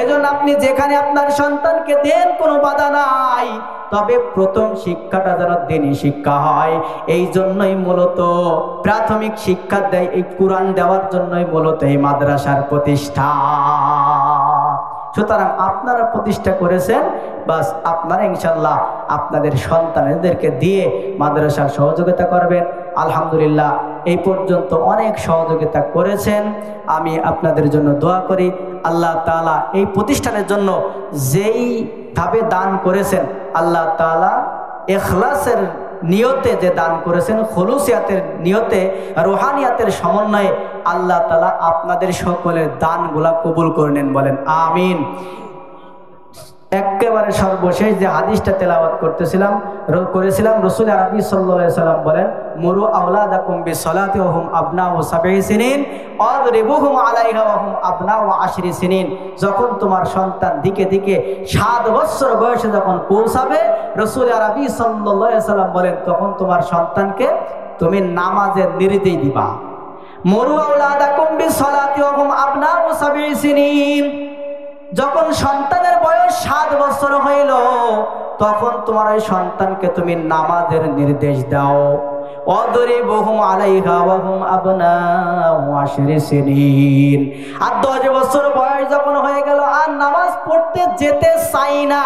এজন্য আপনি যেখানে আপনার সন্তানকে দেন কোনো বাধা নাই, তবে প্রথম শিক্ষাটা যেন দ্বীনি শিক্ষা হয়। এই জন্যই মূলত প্রাথমিক শিক্ষা দেয়, এই কোরআন দেওয়ার জন্যই মূলত এই মাদ্রাসার প্রতিষ্ঠা। সুতরাং আপনারা প্রতিষ্ঠা করেছেন, বাস আপনারা ইনশাল্লাহ আপনাদের সন্তানদেরকে দিয়ে মাদ্রাসার সহযোগিতা করবেন। আলহামদুলিল্লাহ এই পর্যন্ত অনেক সহযোগিতা করেছেন, আমি আপনাদের জন্য দোয়া করি। আল্লাহ তাআলা এই প্রতিষ্ঠানের জন্য যেইভাবে দান করেছেন, আল্লাহ তাআলা ইখলাসের নিয়তে যে দান করেছেন, খুলুসিয়াতের নিয়তে, রুহানিয়াতের সমন্বয়ে আল্লাহ তাআলা আপনাদের সকলের দানগুলা কবুল করে নেন, বলেন আমিন। একেবারে সর্বশেষ যে হাদিসটা তেলাওয়াত করেছিলাম, রাসূল আরবি সাল্লাল্লাহু আলাইহি সাল্লাম বলেন, মুরু আওলাদাকুম বিসসালাতি ওয়া হুম আবনাউ 7 সিনিন ওয়াদরিবুহুম আলাইহা ওয়া হুম আবনাউ 10 সিনিন। যখন তোমার সন্তান দিকে দিকে 7 বছর বয়সে যখন পৌঁছাবে, রাসূল আরবি সাল্লাল্লাহু আলাইহি সাল্লাম বলেন, তখন তোমার সন্তানকে তুমি নামাজের নির্দেশ দিবা। মুরু আওলাদাকুম বিসসালাতি ওয়া হুম আবনাউ 7 সিনিন। যখন সন্তানের বয়স 7 বছর হইল, তখন তোমার ওই সন্তানকে তুমি নামাজের নির্দেশ দাও। ওয়াদরিবুহুম আলাইহা ওয়া হুম আবনাউ 10 সিনিন। আর 10 বছর বয়স যখন হয়ে গেল আর নামাজ পড়তে যেতে চাই না,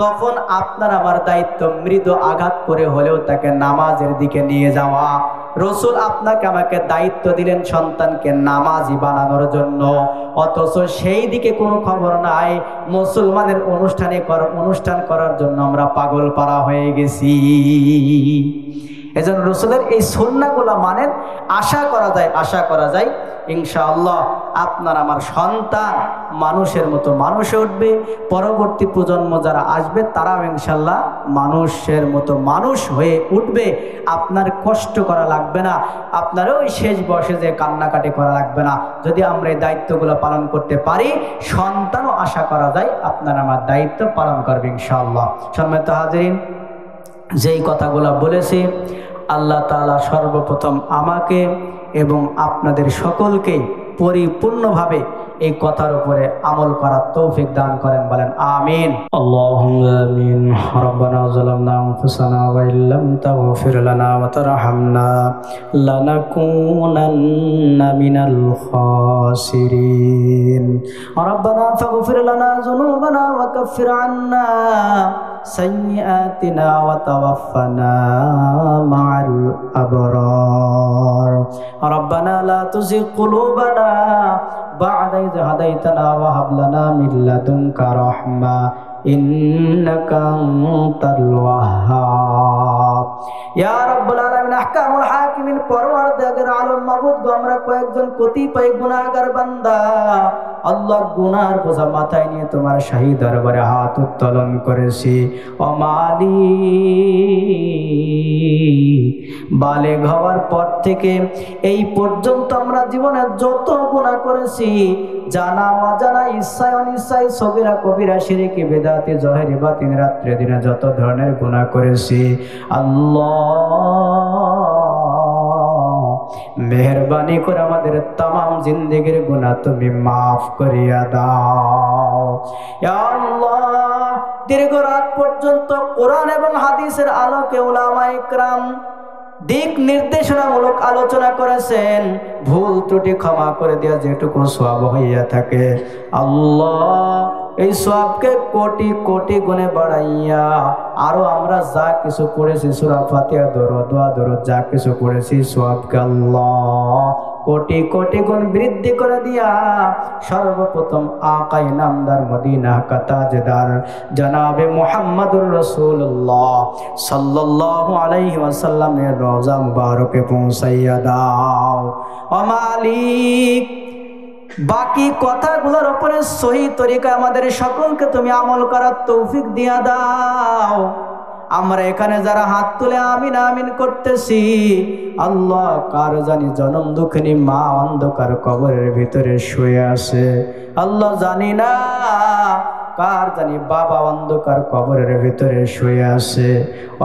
তখন আপনার আমার দায়িত্ব মৃদু আঘাত করে হলেও তাকে নামাজের দিকে নিয়ে যাওয়া। রসুল আপনাকে আমাকে দায়িত্ব দিলেন সন্তানকে নামাজি বানানোর জন্য, অথচ সেই দিকে কোনো খবর নাই। মুসলমানের অনুষ্ঠান করার জন্য আমরা পাগল পারা হয়ে গেছি। এজন্য রসুলের এই সুন্নাহগুলো মানেন, আশা করা যায় ইনশাআল্লাহ আপনার আমার সন্তান মানুষের মতো মানুষ উঠবে। পরবর্তী প্রজন্ম যারা আসবে তারাও ইনশাআল্লাহ মানুষের মতো মানুষ হয়ে উঠবে। আপনার কষ্ট করা লাগবে না, আপনারও ওই শেষ বয়সে যে কান্নাকাটি করা লাগবে না। যদি আমরা এই দায়িত্বগুলো পালন করতে পারি, সন্তানও আশা করা যায় আপনার আমার দায়িত্ব পালন করবে ইনশাআল্লাহ। সম্মানিত হাজিরিন, যেই কথাগুলো বলেছি, আল্লাহ তাআলা সর্বপ্রথম আমাকে এবং আপনাদের সকলকে পরিপূর্ণভাবে এই কথার উপরে আমল করার তৌফিক দান করেন, বলেন আমিন। আল্লাহুম্মা আমিন। রব্বানা যালামনা আনফুসানা ওয়া ইল্লাম তাগফির লানা ওয়া তারহামনা লানাকুনান্না মিনাল খাসিরিন। রব্বানা ফাগফির লানা যুনুবানা ওয়া কাফির আন্না সাইয়্যাতিনা ওয়া তাওয়াফানা মা'আল আবরার। রব্বানা লা তুযিগ কুলুবানা বা'দা ইয হাদাইতানা ওয়া হাব লানা মিন লাদুনকা রাহমা ইন্নাকা আনতাল ওয়াহ্হাব। ইয়া রাব্বুল আলামিন, আহকামুল হাকিমিন, পরওয়ারদিগার আলম, মাবুদ গো, আমরা কয়েকজন কতিপয় গুনাহগার বান্দা আল্লাহ, গুনার বোঝা মাথায় নিয়ে তোমার শাহী দরবারে হাত উত্তোলন করেছি। ও মালিক, বালেগ হওয়ার পর থেকে এই পর্যন্ত আমরা জীবনে যত গুনাহ করেছি, জানা অজানা, ইচ্ছায় অনিচ্ছায়, সগীরা কবিরা, শিরকি বিদআতি, জহিরি বাতিন, রাত্রে দিনে যত ধরনের গুনাহ করেছি, আল্লাহ মেহেরবানি করে আমাদের তামাম জিন্দেগির গুনাহ তুমি মাফ করিয়া দাও। ইয়া আল্লাহ, দীর্ঘ রাত পর্যন্ত কোরআন এবং হাদিসের আলোকে উলামায়ে ইকরাম দিক নির্দেশনামূলক আলোচনা করেছেন। ভুল ত্রুটি ক্ষমা করে দেওয়া যেটুকু সওয়াব হইয়া থাকে, আল্লাহ এই সওয়াবকে কোটি কোটি গুণে বাড়াইয়া আরো আমরা যা কিছু পড়েছি, সূরা ফাতিহা, দরুদ, দোয়া, দরুদ, যা কিছু পড়েছি, সওয়াবকে আল্লাহ কোটি কোটি গুণ বৃদ্ধি করে দিয়া সর্বপ্রথম আকাই নামদার, মদিনা কা তাজদার জনাবে মুহাম্মদুর রাসূলুল্লাহ সাল্লাল্লাহু আলাইহি ওয়াসাল্লামের রওজা মুবারকে পৌঁছাইয়া দাও। ও মালিক, বাকি কথাগুলোর উপরে সহি তরিকা আমাদের সকলকে তুমি আমল করার তৌফিক দিয়া দাও। আমরা এখানে যারা হাত তুলে আমিন আমিন করতেছি, আল্লাহ কার জানি জনম দুঃখিনী মা অন্ধকার কবরের ভিতরে শুয়ে আছে, আল্লাহ জানি না কার জানি বাবা অন্ধকার কবরের ভিতরে শুয়ে আছে।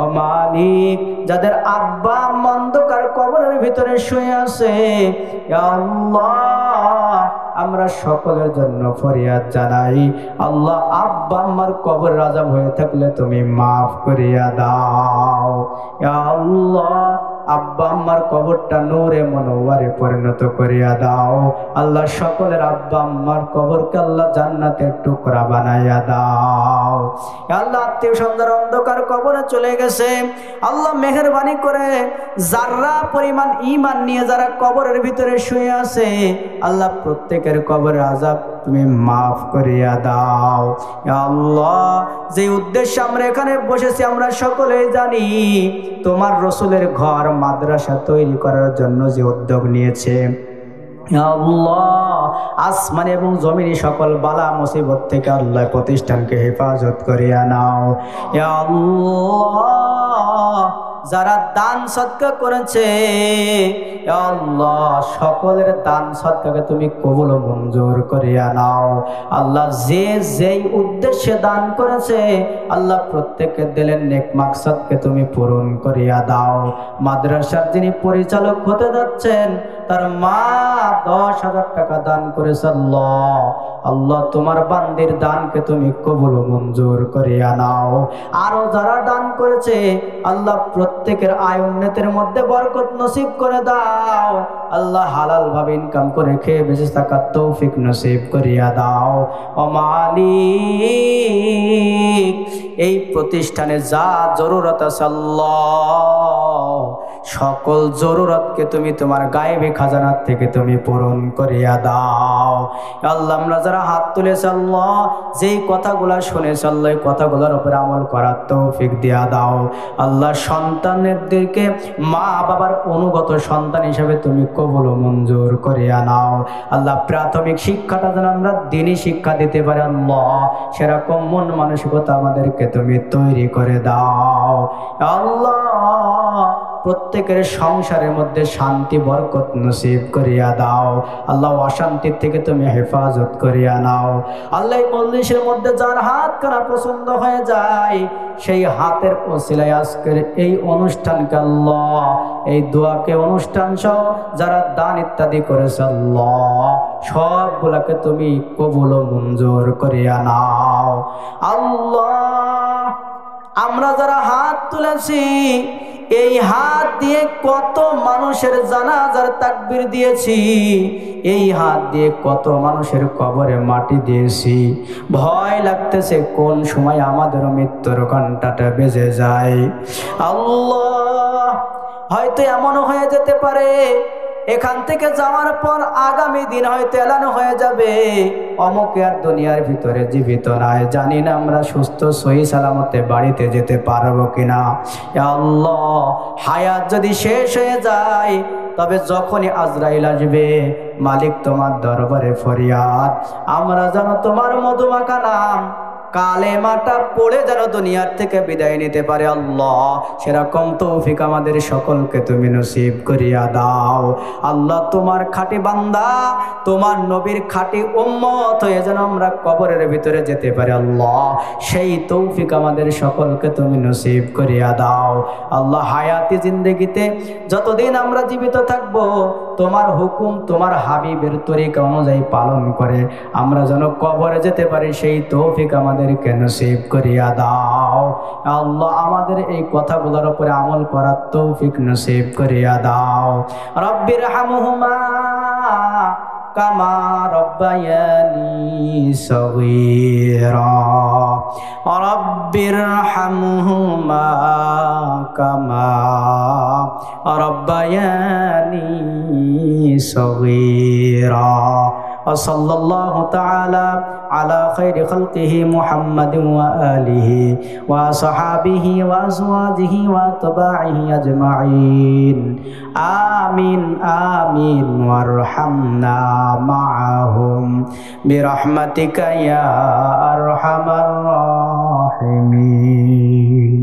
ও মালিক, যাদের আব্বা আম্মা অন্ধকার কবরের ভিতরে শুয়ে আছে, ইয়া আল্লাহ আমরা সকলের জন্য ফরিয়াদ জানাই, আল্লাহ আব্বা আম্মার কবর আযাব হয়ে থাকলে তুমি মাফ করিয়া দাও। ইয়া আল্লাহ আব্বা আম্মার কবরটা নূরে মুনওয়ারে পরিণত করিয়া দাও। আল্লাহ সকলের আব্বা আম্মার কবরকে আল্লাহ জান্নাতের টুকরা বানাইয়া দাও। আল্লাহ আত্মীয় স্বজন অন্ধকার কবরে চলে গেছে, আল্লাহ মেহেরবানি করে যারা পরিমাণ ঈমান নিয়ে যারা কবরের ভিতরে শুয়ে আছে, আল্লাহ প্রত্যেকের কবরের আযাব তুমি মাফ করিয়া দাও। আল্লাহ যে উদ্দেশ্যে আমরা এখানে বসেছি আমরা সকলেই জানি, তোমার রসুলের ঘর মাদ্রাসা তৈরি করার জন্য যে উদ্যোগ নিয়েছে, আল্লাহ আসমান এবং জমিনে সকল বালা মুসিবত থেকে আল্লাহ প্রতিষ্ঠানকে হেফাজত করিয়া নাও। ইয়া আল্লাহ যারা দান সদকা করেছে, আল্লাহ সকলের দান সদকাকে তুমি কবুল ও মঞ্জুর করিয়া নাও। আল্লাহ যে যেই উদ্দেশ্যে দান করেছে, আল্লাহ প্রত্যেকের দিলের নেক মাকসাদকে তুমি পূরণ করিয়া দাও। মাদ্রাসার যিনি পরিচালক হতে যাচ্ছেন, তার মা 10,000 টাকা দান করেছে, আল্লাহ আল্লাহ তোমার বান্দির দানকে তুমি কবুল ও মঞ্জুর করিয়া নাও। আরো যারা দান করেছে, আল্লাহ প্রত্যেকের আয় উন্নতির মধ্যে বরকত নসিব করে দাও। আল্লাহ হালাল ভাবে ইনকাম করে খেয়ে বেঁচে থাকার তৌফিক নসিব করিয়া দাও। ও মালিক এই প্রতিষ্ঠানে যা জরুরত আছে, আল্লাহ সকল জরুরতকে তুমি তোমার গায়েবী খাজানার থেকে তুমি পূরণ করিয়া দাও। আল্লাহ আমরা যারা হাত তুলেছে, আল্লাহ যেই কথাগুলা শুনেছে, আল্লাহ এই কথাগুলোর উপরে আমল করার তৌফিক দিয়া দাও। আল্লাহ সন্তানদেরকে মা বাবার অনুগত সন্তান হিসাবে তুমি কবুল ও মঞ্জুর করিয়া নাও। আল্লাহ প্রাথমিক শিক্ষাটা যেন আমরা দ্বীনি শিক্ষা দিতে পারি, আল্লাহ সেরকম মন মানসিকতা আমাদেরকে তুমি তৈরি করে দাও। আল্লাহ প্রত্যেকের সংসারের মধ্যে শান্তি বরকত নসিব করিয়া দাও আল্লাহ, অশান্তির থেকে তুমি হেফাজত করিয়া নাও আল্লাহ। এই মজলিসের মধ্যে যার হাত করা পছন্দ হয়ে যায় সেই হাতের ওসিলায় আজকের এই অনুষ্ঠানকে আল্লাহ, এই দোয়াকে অনুষ্ঠান সহ যারা দান ইত্যাদি করেছে আল্লাহ, সবগুলাকে তুমি কবুল ও মঞ্জুর করিয়া নাও আল্লাহ। আমরা যারা হাত তুলেছি এই হাত দিয়ে কত মানুষের জানাজার তাকবীর দিয়েছি, এই হাত দিয়ে কত মানুষের কবরে মাটি দিয়েছি। ভয় লাগতেছে কোন সময় আমাদের মৃত্যুর ঘণ্টাটা বেজে যায় আল্লাহ। হয়তো এমনও হয়ে যেতে পারে এখান থেকে যাওয়ার পর আগামী দিন হয়তো এলান হয়ে যাবে অমুকে আর দুনিয়ার ভিতরে জীবিত নাই, জানি না আমরা সুস্থ সহি সালামতে বাড়িতে যেতে পারবো কিনা। আল্লাহ, হায়াত যদি শেষ হয়ে যায় তবে যখনই আজরাইল আসবে মালিক তোমার দরবারে ফরিয়াদ, আমরা যেন তোমার মধুমাখা নাম কালেমাটা পড়ে যেন দুনিয়ার থেকে বিদায় নিতে পারে আল্লাহ, সেরকম তৌফিক আমাদের সকলকে তুমি নসিব করিয়া দাও আল্লাহ। তোমার খাঁটি বান্দা, তোমার নবীর খাঁটি উম্মত হয়ে যেন আমরা কবরের ভিতরে যেতে পারি আল্লাহ, সেই তৌফিক আমাদের সকলকে তুমি নসিব করিয়া দাও আল্লাহ। হায়াতি জিন্দেগিতে যতদিন আমরা জীবিত থাকব তোমার হুকুম তোমার হাবিবের তরিকা অনুযায়ী পালন করে আমরা যেন কবরে যেতে পারি, সেই তৌফিক আমাদেরকে নসিব করিয়া দাও আল্লাহ। আমাদের এই কথাগুলোর উপরে আমল করার তৌফিক নসিব করিয়া দাও। রব্বির হামহুমা কামা রব্বায়ানি সগীরা, রব্বির হামহুমা কামা রব্বায়ানি সগীরা। وصلى الله تعالى على خير خلقه محمد وآله وصحابه وأزواجه وأتباعه أجمعين آمين آمين وارحمنا معهم برحمتك يا أرحم الراحمين.